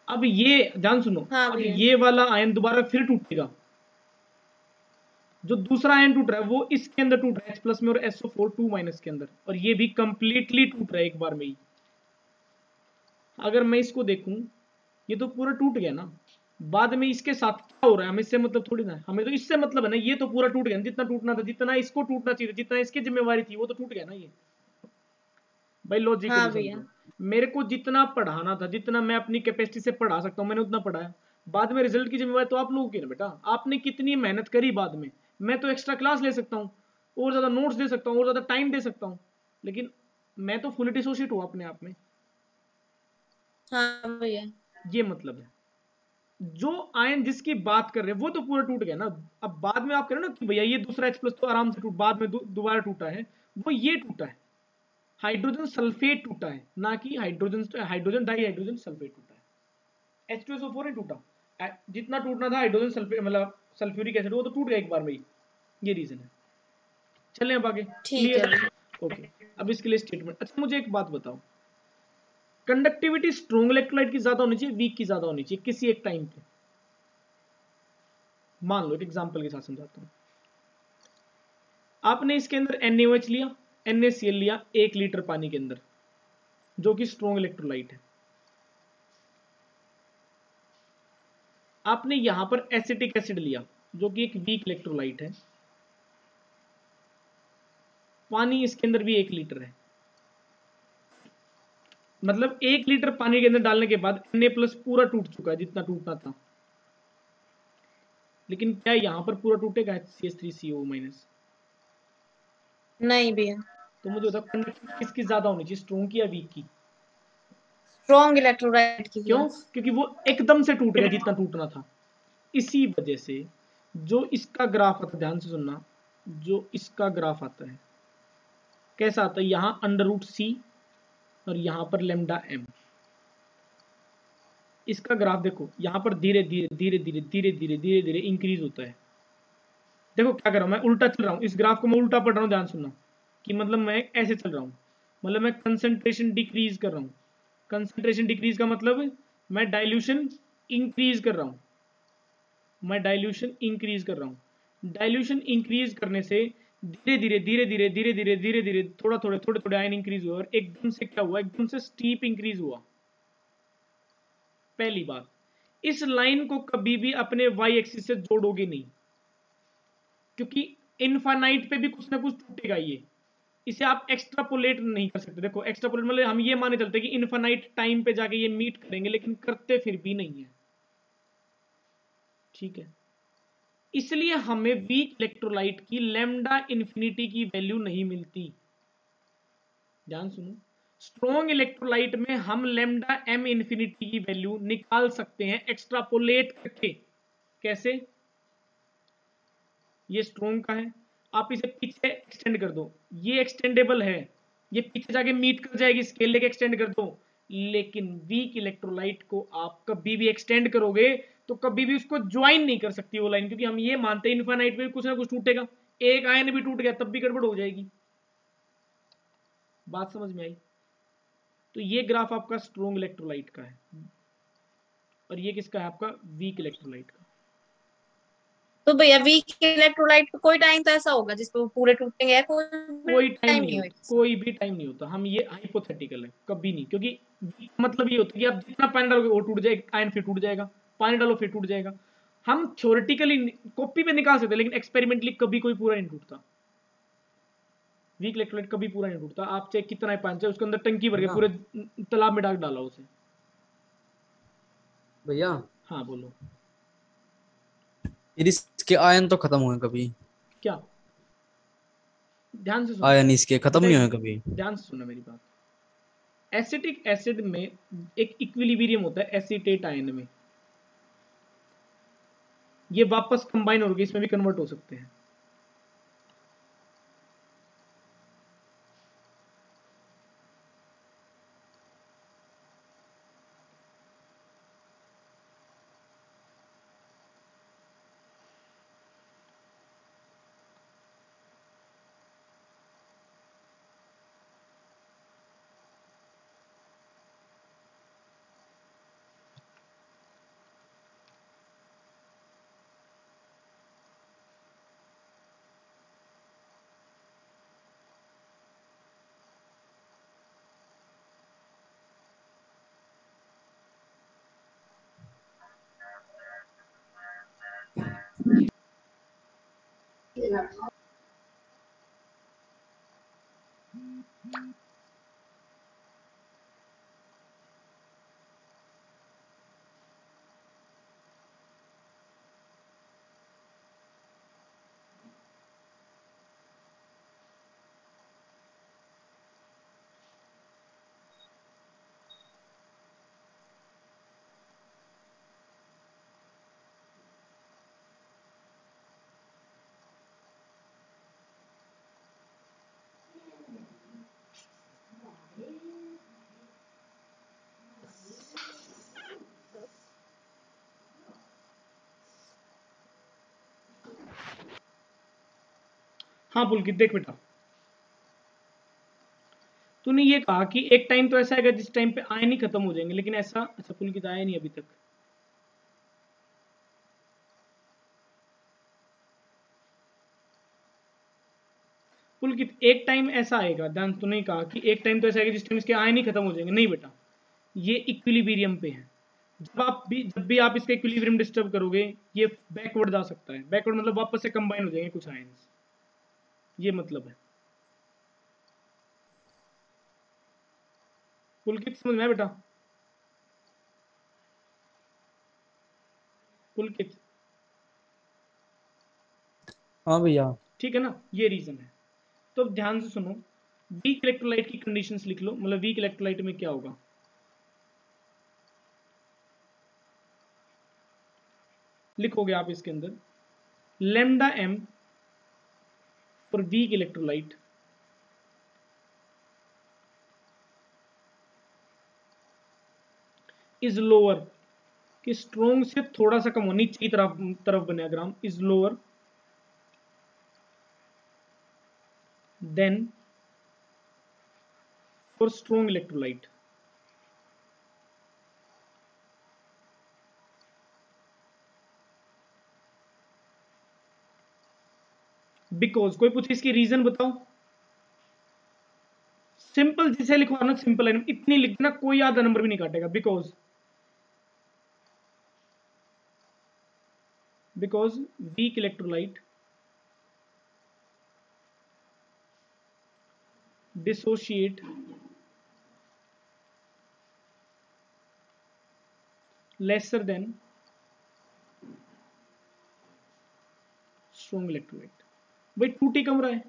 अब ये ध्यान सुनो, हाँ अब भैया। ये वाला आयन दोबारा फिर टूटेगा, जो दूसरा आयन टूट रहा है वो इसके अंदर टूट रहा है, H+ में और SO4 2- के अंदर, और ये भी कंप्लीटली टूट रहा है एक बार में ही। अगर मैं इसको देखूं, ये तो पूरा टूट गया ना, बाद में इसके साथ क्या हो रहा है हमें इससे मतलब थोड़ी ना है, हमें तो इससे मतलब है ना, ये तो पूरा टूट गया ना, जितना टूटना था, जितना इसको टूटना चाहिए था, जितना इसकी जिम्मेवारी थी वो तो टूट गया ना ये। भाई लॉजिकली हाँ भैया। समझो, मेरे को जितना पढ़ाना था, जितना मैं अपनी कैपेसिटी से पढ़ा सकता हूँ मैंने उतना पढ़ाया, बाद में रिजल्ट की जिम्मेवारी तो आप लोगों की ना बेटा, आपने कितनी मेहनत करी बाद में, मैं तो एक्स्ट्रा क्लास ले सकता हूँ और ज्यादा नोट्स दे सकता हूँ और ज्यादा टाइम दे सकता हूँ, लेकिन मैं तो फुल डिसोशिएट हुआ अपने आप में, हाँ भैया। ये मतलब है। जो आयन जिसकी बात कर रहे हैं वो तो पूरा टूट गया ना, अब बाद में आप कह रहे हो ना कि भैया ये दूसरा H+ तो आराम से टूट, बाद में दोबारा टूटा है, वो ये टूटा है, हाइड्रोजन सल्फेट टूटा है, ना कि हाइड्रोजन डाई हाइड्रोजन सल्फेट टूटा है, H2SO4 नहीं टूटा। जितना टूटना था हाइड्रोजन सल्फेट मतलब सल्फ्यूरिक एसिड वो तो टूट गया एक बार में ही, ये रीजन है। चलें अब आगे, ठीक है क्लियर? भैया। ओके, अब इसके लिए स्टेटमेंट। अच्छा मुझे एक बात बताओ, कंडक्टिविटी स्ट्रॉन्ग इलेक्ट्रोलाइट की ज्यादा होनी चाहिए, वीक की ज्यादा होनी चाहिए किसी एक टाइम पे? मान लो एक एग्जांपल के साथ समझाता हूं, आपने इसके अंदर NaOH लिया, NaCl लिया 1 लीटर पानी के अंदर, जो कि स्ट्रॉन्ग इलेक्ट्रोलाइट है। आपने यहां पर एसिटिक एसिड लिया जो कि एक वीक इलेक्ट्रोलाइट है, पानी इसके अंदर भी 1 लीटर है, मतलब 1 लीटर पानी के अंदर डालने के बाद Na+ पूरा टूट चुका है जितना टूटना था, लेकिन क्या यहां पर पूरा टूटेगा CH3CO-? नहीं भैया। तो मुझे बताओ कंडक्टिविटी किसकी ज्यादा होनी चाहिए, स्ट्रॉन्ग की या वीक की? स्ट्रॉन्ग इलेक्ट्रोलाइट की क्यों? भैया। क्योंकि वो एकदम से टूट गया जितना टूटना था। इसी वजह से जो इसका ग्राफ आता है, ध्यान से सुनना, जो इसका ग्राफ आता है कैसा आता है, यहां √C और यहां पर λm, इसका ग्राफ देखो, यहां पर धीरे धीरे धीरे धीरे धीरे धीरे धीरे धीरे इंक्रीज होता है। देखो क्या कर रहा हूं मैं, उल्टा चल रहा हूं, इस ग्राफ को मैं उल्टा पढ़ रहा हूं, ध्यान सुनना, कि मतलब मैं ऐसे चल रहा हूं, मतलब मैं कंसंट्रेशन डिक्रीज कर रहा हूं, कंसंट्रेशन डिक्रीज का मतलब मैं डाइल्यूशन इंक्रीज कर रहा हूं, मैं डाइल्यूशन इंक्रीज कर रहा हूं, डाइल्यूशन इंक्रीज करने से धीरे धीरे धीरे धीरे धीरे धीरे धीरे धीरे थोड़े थोड़े आयन इंक्रीज हुआ और एकदम से क्या हुआ, एकदम से स्टीप इंक्रीज हुआ। पहली बात, इस लाइन को कभी भी अपने वाई एक्सिस से जोड़ोगे नहीं, क्योंकि इनफाइनाइट पे भी कुछ ना कुछ टूटेगा ये, इसे आप एक्स्ट्रापोलेट नहीं कर सकते। देखो एक्स्ट्रापोलेट मतलब हम ये माने चलते कि इनफाइनाइट टाइम पे जाके ये मीट करेंगे, लेकिन करते फिर भी नहीं है, ठीक है? इसलिए हमें वीक इलेक्ट्रोलाइट की लैम्डा इंफिनिटी की वैल्यू नहीं मिलती। ध्यान सुनो, स्ट्रॉन्ग इलेक्ट्रोलाइट में हम लैम्डा m इंफिनिटी की वैल्यू निकाल सकते हैं एक्स्ट्रापोलेट करके। कैसे? ये स्ट्रॉन्ग का है, आप इसे पीछे एक्सटेंड कर दो, ये एक्सटेंडेबल है, ये पीछे जाके मीट कर जाएगी, स्केल लेके एक्सटेंड कर दो, लेकिन वीक इलेक्ट्रोलाइट को आप कभी भी एक्सटेंड करोगे तो कभी भी उसको ज्वाइन नहीं कर सकती वो लाइन, क्योंकि हम ये मानते हैं इनफाइनाइट में कुछ ना कुछ टूटेगा, एक आयन भी टूट गया तब भी गड़बड़ हो जाएगी। बात समझ में आई? तो ये ग्राफ आपका स्ट्रॉन्ग इलेक्ट्रोलाइट का है और ये किसका है, आपका वीक इलेक्ट्रोलाइट का। तो भैया वीक इलेक्ट्रोलाइट पे कोई टाइम तो ऐसा होगा जिसपे वो पूरे टूटेंगे, कोई कोई टाइम टाइम नहीं नहीं होता, होगा। कोई भी टाइम नहीं होता, हम ये हाइपोथेटिकल है, कभी नहीं, क्योंकि weak मतलब ये होता है कि आप जितना पानी डालोगे वो टूट जाएगा, आयन फिर टूट जाएगा, पानी डालो फिर टूट जाएगा। हम थ्योरेटिकली कॉपी पे निकाल सकते हैं, लेकिन एक्सपेरिमेंटली कभी कोई पूरा नहीं टूटता, वीक इलेक्ट्रोलाइट कभी पूरा नहीं टूटता, आप चाहे कितना ही पानी, चाहे उसके अंदर टंकी भर के भैया पूरे तालाब में डाला उसे। भैया हाँ बोलो। यदि इसके आयन तो खत्म हुए कभी, क्या? ध्यान से सुनो आयन इसके खत्म बेटा, नहीं हुए कभी? ध्यान से सुनो मेरी बात, एसिटिक एसिड में एक इक्विलिब्रियम होता है एसीटेट आयन में, ये वापस कंबाइन होकर इसमें भी कन्वर्ट हो सकते हैं। हाँ पुलकित देख बेटा, तूने ये कहा कि एक टाइम तो ऐसा आएगा जिस टाइम पे आयन ही खत्म हो जाएंगे, लेकिन ऐसा, अच्छा पुलकित आया नहीं अभी तक। पुलकित एक टाइम ऐसा आएगा, ध्यान, तूने कहा कि एक टाइम तो ऐसा आएगा जिस टाइम इसके आयन ही खत्म हो जाएंगे। नहीं बेटा, ये इक्विलिब्रियम पे है। जब भी आप इसका इक्विलिब्रियम डिस्टर्ब करोगे, ये बैकवर्ड जा सकता है। बैकवर्ड मतलब वापस से कंबाइन हो जाएंगे कुछ आयन्स, ये मतलब है। पुलकित समझ में आया बेटा? पुलकित, हाँ भैया। ठीक है ना, ये रीजन है। तो अब ध्यान से सुनो, वीक इलेक्ट्रोलाइट की कंडीशंस लिख लो। मतलब वीक इलेक्ट्रोलाइट में क्या होगा, लिखोगे आप इसके अंदर lambda m for weak electrolyte is lower, कि स्ट्रोंग से थोड़ा सा कम हो, नीचे की तरफ बने ग्राम, is lower than for strong electrolyte. Because, कोई पूछे इसकी रीजन बताओ, सिंपल जिसे लिखवाना सिंपल है, इतनी लिख देना, कोई आधा नंबर भी नहीं काटेगा। Because weak electrolyte dissociate lesser than strong electrolyte। भाई 2T कम रहा है।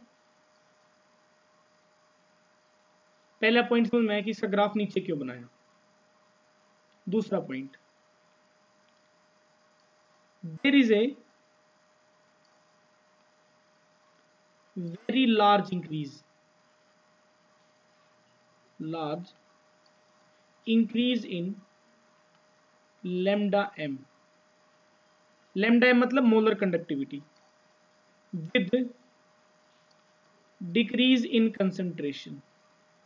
पहला पॉइंट समझ में आया कि इसका ग्राफ नीचे क्यों बनाया। दूसरा point, there is a very large increase in lambda m। lambda m मतलब molar conductivity with decrease in concentration।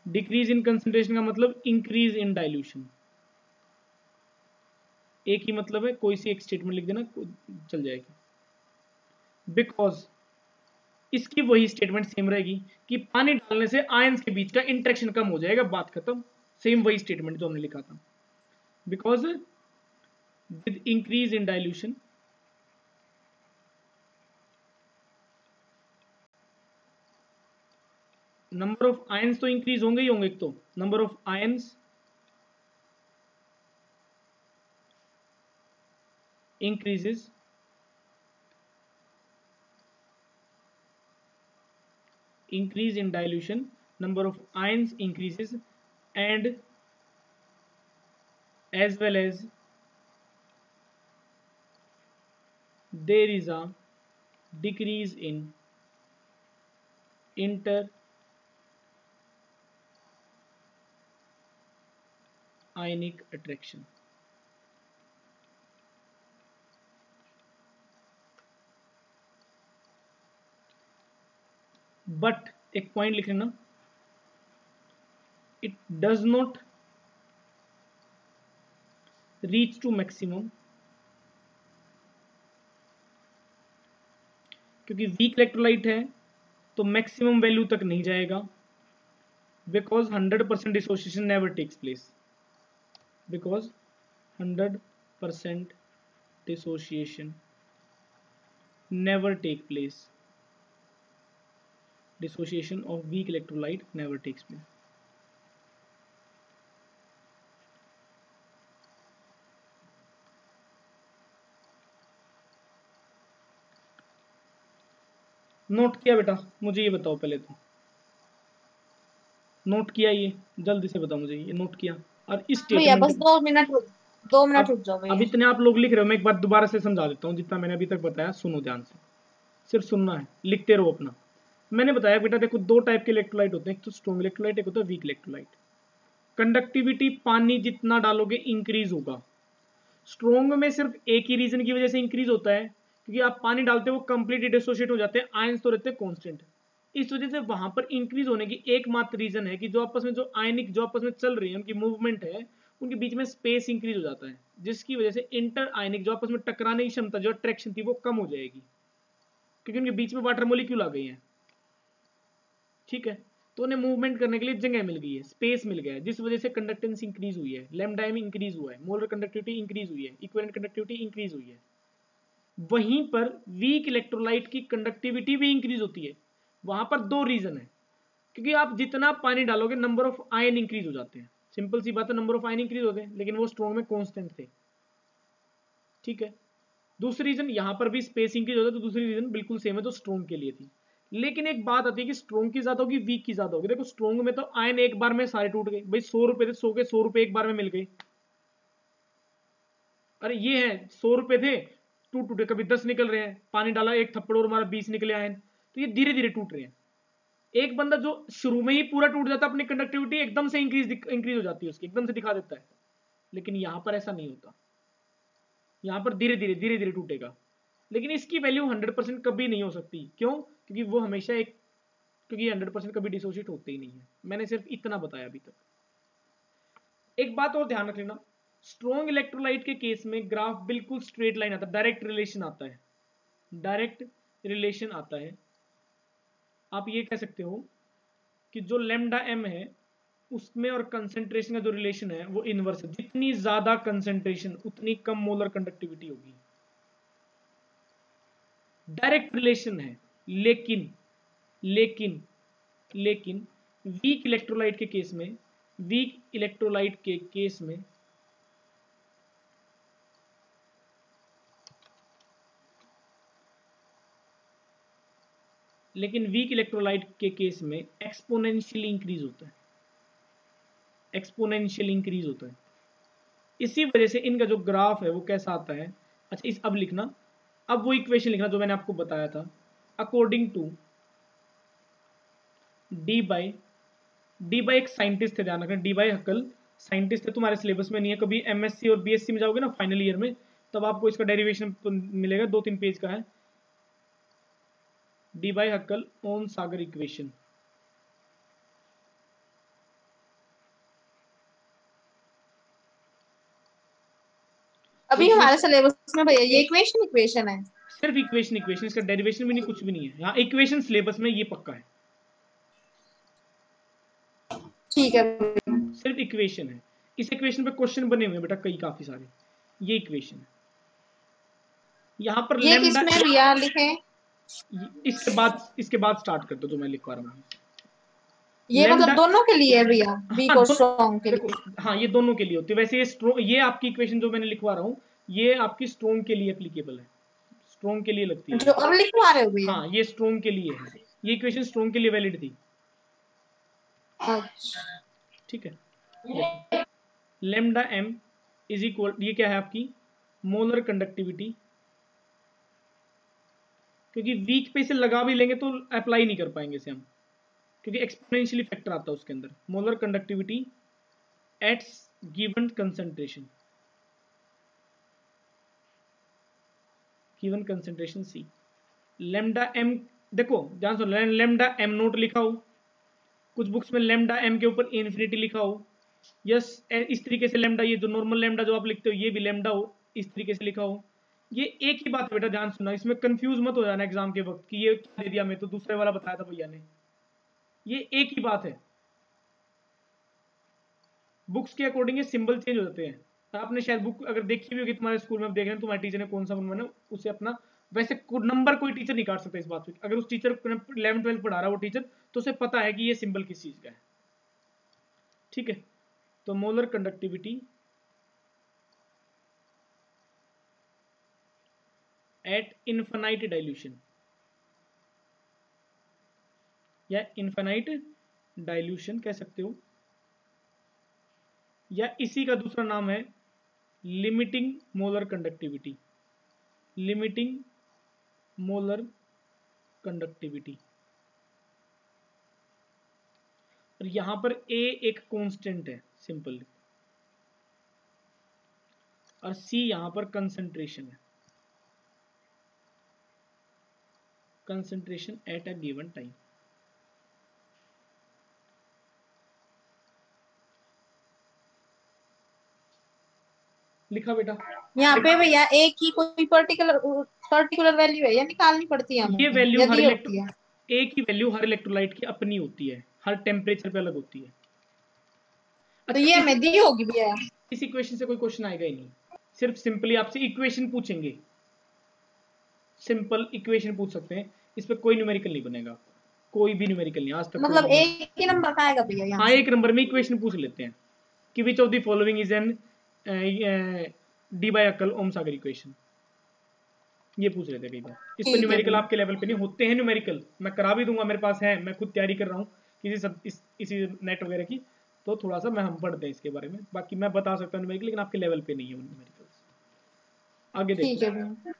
Decrease in concentration का मतलब इंक्रीज इन डाइल्यूशन। एक ही मतलब है, कोई सी एक स्टेटमेंट लिख देना चल जाएगी। बिकॉज इसकी वही स्टेटमेंट सेम रहेगी कि पानी डालने से आयंस के बीच का इंटरेक्शन कम हो जाएगा, बात खत्म। सेम वही स्टेटमेंट जो हमने लिखा था। Because with increase in dilution number of ions तो इंक्रीज होंगे ही होंगे। एक तो number of ions increases increase in dilution, number of ions increases, and as well as there is a decrease in inter-ionic attraction। But एक point लिख लेना, it does not reach to maximum, क्योंकि weak electrolyte है तो maximum value तक नहीं जाएगा। Because 100% dissociation never takes place. Because 100% dissociation never take place. Dissociation of weak electrolyte never takes place. Note किया बेटा? मुझे ये बताओ पहले तो, नोट किया? ये जल्दी से बताओ मुझे, ये नोट किया? और इस भैया बस स्टेटमेंट 2 मिनट रुक जाओ अब भैया। इतने आप लोग लिख रहे हो, मैं एक बार दोबारा से समझा देता हूँ, जितना मैंने अभी तक बताया सुनो ध्यान से, सिर्फ सुनना है, लिखते रहो अपना। मैंने बताया बेटा देखो, दो टाइप के इलेक्ट्रोलाइट होते हैं, एक तो स्ट्रॉन्ग इलेक्ट्रोलाइट, एक होता है वीक इलेक्ट्रोलाइट। कंडक्टिविटी पानी जितना डालोगे इंक्रीज होगा। स्ट्रॉन्ग में सिर्फ एक ही रीजन की वजह से इंक्रीज होता है, क्योंकि आप पानी डालते हो वो कंप्लीटली डिसोशिएट हो जाते हैं, आयंस तो रहते हैं कांस्टेंट। इस वजह से वहां पर इंक्रीज होने की एकमात्र रीजन है कि जो आपस में जो आयनिक जो आपस में चल रही है उनकी मूवमेंट है, उनके बीच में स्पेस इंक्रीज हो जाता है, जिसकी वजह से इंटर आयनिक जो आपस में टकराने की क्षमता जो अट्रैक्शन थी वो कम हो जाएगी, क्योंकि उनके बीच में वाटर मॉलिक्यूल आ गई है। ठीक है, तो उन्हें मूवमेंट करने के लिए जगह मिल गई है, स्पेस मिल गया है, जिस वजह से कंडक्टेंस इंक्रीज हुई है, लैम्डा एम इंक्रीज हुआ है, मोलर कंडक्टिविटी इंक्रीज हुई है, इक्विवेलेंट कंडक्टिविटी इंक्रीज हुई है। वहीं पर वीक इलेक्ट्रोलाइट की कंडक्टिविटी भी इंक्रीज होती है। वहां पर दो रीजन है, क्योंकि आप जितना पानी डालोगे नंबर ऑफ आयन इंक्रीज हो जाते हैं, सिंपल सी बात है, नंबर ऑफ आयन इंक्रीज होते हैं, लेकिन वो स्ट्रॉन्ग में कांस्टेंट थे। ठीक है, दूसरी रीजन यहां पर भी स्पेस इंक्रीज होता है, तो दूसरी रीजन बिल्कुल सेम है जो स्ट्रॉन्ग के लिए थी। लेकिन एक बात आती है कि स्ट्रॉन्ग की ज्यादा होगी, वीक की ज्यादा होगी। देखो स्ट्रॉन्ग में तो आयन एक बार में सारे टूट गए भाई, 100 रुपए थे, 100 के 100 रुपए एक बार में मिल गए। अरे ये है 100 रुपए थे, टूटे, कभी 10 निकल रहे हैं, पानी डाला एक थप्पड़ और हमारा 20 निकले आयन, तो ये धीरे धीरे टूट रहे हैं। एक बंदा जो शुरू में ही पूरा टूट जाता है, अपनी कंडक्टिविटी एकदम से इंक्रीज हो जाती है उसकी, एकदम से दिखा देता है, लेकिन यहां पर ऐसा नहीं होता, यहां पर धीरे धीरे टूटेगा। लेकिन इसकी वैल्यू 100% कभी नहीं हो सकती, क्यों? क्योंकि वो हमेशा एक, क्योंकि 100% कभी डिसोशिएट होते ही नहीं है। मैंने सिर्फ इतना बताया अभी तक। एक बात और ध्यान रख लेना, स्ट्रॉन्ग इलेक्ट्रोलाइट के केस में ग्राफ बिल्कुल स्ट्रेट लाइन आता है, डायरेक्ट रिलेशन आता है, डायरेक्ट रिलेशन आता है। आप ये कह सकते हो कि जो लैम्डा एम है उसमें और कंसेंट्रेशन का जो रिलेशन है वो इनवर्स है, जितनी ज्यादा कंसेंट्रेशन उतनी कम मोलर कंडक्टिविटी होगी, डायरेक्ट रिलेशन है। लेकिन लेकिन लेकिन वीक इलेक्ट्रोलाइट के केस में, वीक इलेक्ट्रोलाइट के केस में लेकिन वीक इलेक्ट्रोलाइट के केस में एक्सपोनेंशियल इंक्रीज होता है, एक्सपोनेंशियल इंक्रीज होता है। इसी वजह से इनका जो ग्राफ है वो कैसा आता है। अच्छा इस अब लिखना, अब वो इक्वेशन लिखना जो मैंने आपको बताया था, अकॉर्डिंग टू डी बाई एक साइंटिस्ट थे, ध्यान रखना, डी बाई हक्कल साइंटिस्ट है, तुम्हारे सिलेबस में नहीं है। कभी एमएससी और बीएससी में जाओगे ना फाइनल ईयर में, तब आपको इसका डेरिवेशन मिलेगा, 2-3 पेज का है। D by हक्कल on Sagar equation, अभी हमारे सिलेबस में भैया ये इक्वेशन है, सिर्फ इक्वेशन, इसका डेरिवेशन भी नहीं, कुछ भी नहीं है यहाँ। इक्वेशन सिलेबस में ये पक्का है, ठीक है, सिर्फ इक्वेशन है। इस इक्वेशन पे क्वेश्चन बने हुए हैं बेटा कई, काफी सारे। ये इक्वेशन है, यहाँ पर ये किसमें भैया लिखे? इसके बाद स्टार्ट कर दो जो मैं लिखवा रहा हूँ। ये मतलब दोनों के लिए है भैया, वीक और स्ट्रॉन्ग के लिए? हाँ ये दोनों के लिए होती है। वैसे ये आपकी इक्वेशन जो मैंने लिखवा रहा हूँ ये आपकी स्ट्रॉन्ग के लिए एप्लीकेबल है, स्ट्रॉन्ग के लिए लगती है जो अब लिखवा रहे हो भैया? हाँ ये स्ट्रॉन्ग के लिए है, ये इक्वेशन स्ट्रॉन्ग के लिए वैलिड थी। अच्छा ठीक है, लैम्डा एम इज इक्वल, ये क्या है आपकी मोलर कंडक्टिविटी, क्योंकि वीक पे इसे लगा भी लेंगे तो अप्लाई नहीं कर पाएंगे इसे हम, क्योंकि एक्सपोनेंशियली फैक्टर आता है उसके अंदर। Molar conductivity at given concentration, given concentration c. Lambda m देखो ध्यान सुनो, लैम्डा एम नोट लिखा हो, कुछ बुक्स में लैम्डा एम के ऊपर इन्फिनिटी लिखा हो। यस इस तरीके से लैम्डा, ये जो नॉर्मल लैम्डा जो आप लिखते हो ये भी लैम्डा हो, इस तरीके से लिखा हो। ये एक ही बात है बेटा, ध्यान सुनना, इसमें कंफ्यूज मत हो जाना एग्जाम के वक्त कि ये क्या दे दिया, मैं तो दूसरे वाला बताया था भैया ने। ये एक ही बात है, बुक्स के अकॉर्डिंग ये सिंबल चेंज हो जाते हैं। आपने शायद बुक अगर देखी भी होगी तुम्हारे स्कूल में, देख रहे हैं तुम्हारे टीचर ने कौन सा बनवाना, उसे अपना वैसे नंबर कोई टीचर नहीं काट सकता इस बात पे, अगर उस टीचर 11th-12th पढ़ा रहा है वो टीचर, तो उसे पता है कि ये सिंबल किस चीज का है। ठीक है, तो molar conductivity eight infinite dilution या इनफाइनाइट डाइल्यूशन कह सकते हो, या इसी का दूसरा नाम है limiting molar conductivity, limiting molar conductivity. और यहां पर A एक कांस्टेंट है सिंपल, और C यहां पर कंसंट्रेशन है, concentration at a given time. लिखा बेटा? यहाँ पे भैया एक ही कोई पर्टिकुलर वैल्यू है या निकालनी पड़ती है ये हमें, वैल्यू या हर दी होती है? एक ही वैल्यू हर इलेक्ट्रोलाइट की अपनी होती है, हर टेम्परेचर पे अलग होती है। तो ये हमें दी होगी भैया? इस इक्वेशन से कोई क्वेश्चन आएगा ही नहीं, सिर्फ सिंपली आपसे इक्वेशन पूछेंगे, सिंपल इक्वेशन पूछ सकते हैं, इस पे कोई न्यूमेरिकल नहीं बनेगा, कोई भी न्यूमेरिकल नहीं आज तक। मतलब एक ही नंबर का आएगा भैया यहाँ? हाँ, एक नंबर में इक्वेशन पूछ लेते हैं कि which of the following is an डी बाय अकल ओम सागर इक्वेशन, ये पूछ लेते हैं कई बार। इस पे न्यूमेरिकल आपके लेवल पे नहीं होते हैं, न्यूमेरिकल मैं करा भी दूंगा, मेरे पास है, मैं खुद तैयारी कर रहा हूँ इसी नेट वगैरह की, तो थोड़ा सा मैं हम पढ़ते हैं इसके बारे में, बाकी मैं बता सकता हूँ न्यूमेरिकल, लेकिन आपके लेवल पे नहीं है न्यूमेरिकल्स। आगे ठीक है देखो। भैया।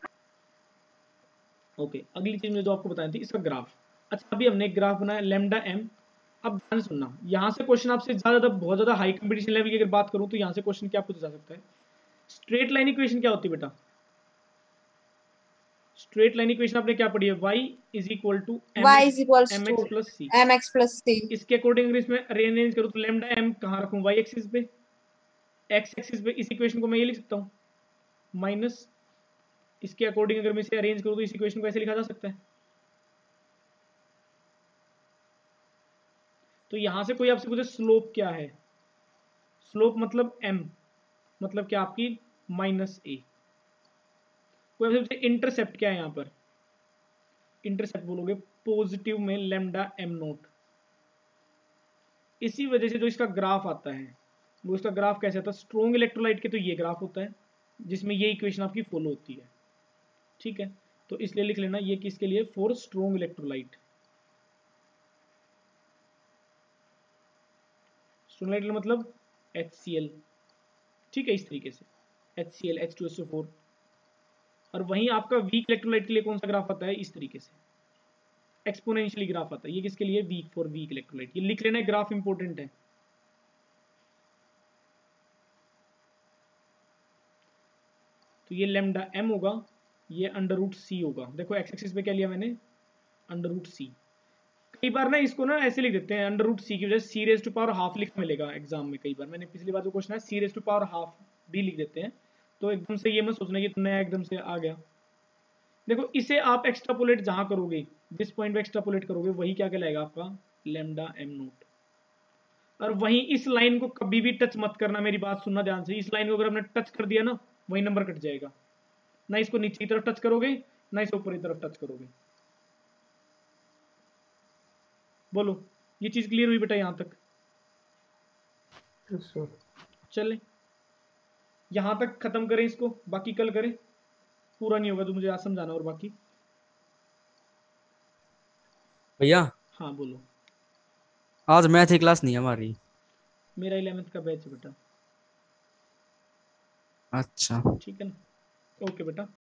ओके, अगली चीज मुझे जो आपको बतानी थी, इसका ग्राफ। अच्छा, अभी हमने एक ग्राफ बनाया लैम्डा एम। अब ध्यान सुनना, यहाँ से क्वेश्चन आपसे ज्यादा बहुत ज्यादा हाई कंपटीशन लेवल की अगर बात करूँ तो यहाँ से क्वेश्चन क्या पूछा जा सकता है? स्ट्रेट लाइन इक्वेशन क्या होती है बेटा? स्ट्रेट लाइन इक्वेशन आपने क्या पढ़ी है? y is equal to y is equals m to x plus c. mx plus c। इसके अकॉर्डिंग अगर इसमें अरेंज करूँ तो लैम्डा एम कहाँ रखूँ? y एक्सिस पे, x एक्सिस पे। इस इक्वेशन को मैं ये लिख सकता हूँ माइनस, इसके अकॉर्डिंग अगर मैं इसे अरेंज करूँ तो इस इक्वेशन को ऐसे लिखा जा सकता है। तो यहां से कोई आपसे पूछे स्लोप क्या है, स्लोप मतलब m, मतलब क्या आपकी माइनस a। कोई आपसे पूछे इंटरसेप्ट क्या है, यहाँ पर इंटरसेप्ट बोलोगे पॉजिटिव में लैम्डा एम नोट। इसी वजह से जो इसका ग्राफ आता है वो इसका ग्राफ कैसे आता है? स्ट्रॉन्ग इलेक्ट्रोलाइट के तो ये ग्राफ होता है जिसमें ये इक्वेशन आपकी फॉलो होती है। ठीक है, तो इसलिए लिख लेना ये किसके लिए? For strong electrolyte. Strong electrolyte मतलब HCl। ठीक है, इस तरीके से HCl H2SO4। और वहीं आपका वीक इलेक्ट्रोलाइट के लिए कौन सा ग्राफ आता है? इस तरीके से एक्सपोनेंशियली ग्राफ आता है। ये किसके लिए? Weak, for weak electrolyte. ये लिख लेना, ग्राफ इंपॉर्टेंट है। तो ये लैम्डा एम होगा, ये अंडर रूट सी होगा। देखो एक्स एक्सिस पे क्या लिया मैंने? अंडर रूट सी। कई बार ना इसको ना ऐसे लिख देते हैं, अंडर रूट सी की वजह से सी रेज टू पावर हाफ लिख मिलेगा एग्जाम में। कई बार मैंने पिछली बार जो क्वेश्चन है सी रेज टू पावर हाफ भी लिख देते हैं, तो एकदम से ये मत सोचना कि नया एकदम से आ गया। देखो इसे आप एक्स्ट्रापोलेट जहां करोगे, जिस पॉइंट पे एक्स्ट्रापोलेट करोगे वही क्या कहलाएगा? आपका लैम्डा एम नोट। और वहीं इस लाइन को कभी भी टच मत करना, मेरी बात सुनना ध्यान से। इस लाइन को अगर आपने टच कर दिया ना, वही नंबर कट जाएगा। ना इसको नीचे की तरफ टच करोगे, ना इसे ऊपर की तरफ टच करोगे। बोलो, ये चीज क्लियर हुई बेटा यहां तक? Yes sir. चले यहां तक खत्म करें इसको, बाकी कल करें, पूरा नहीं होगा तो मुझे आज समझाना। और बाकी भैया हाँ बोलो। आज मैथ की क्लास नहीं है हमारी। मेरा 11th का बैच है बेटा। अच्छा। ठीक है ना? ओके बेटा।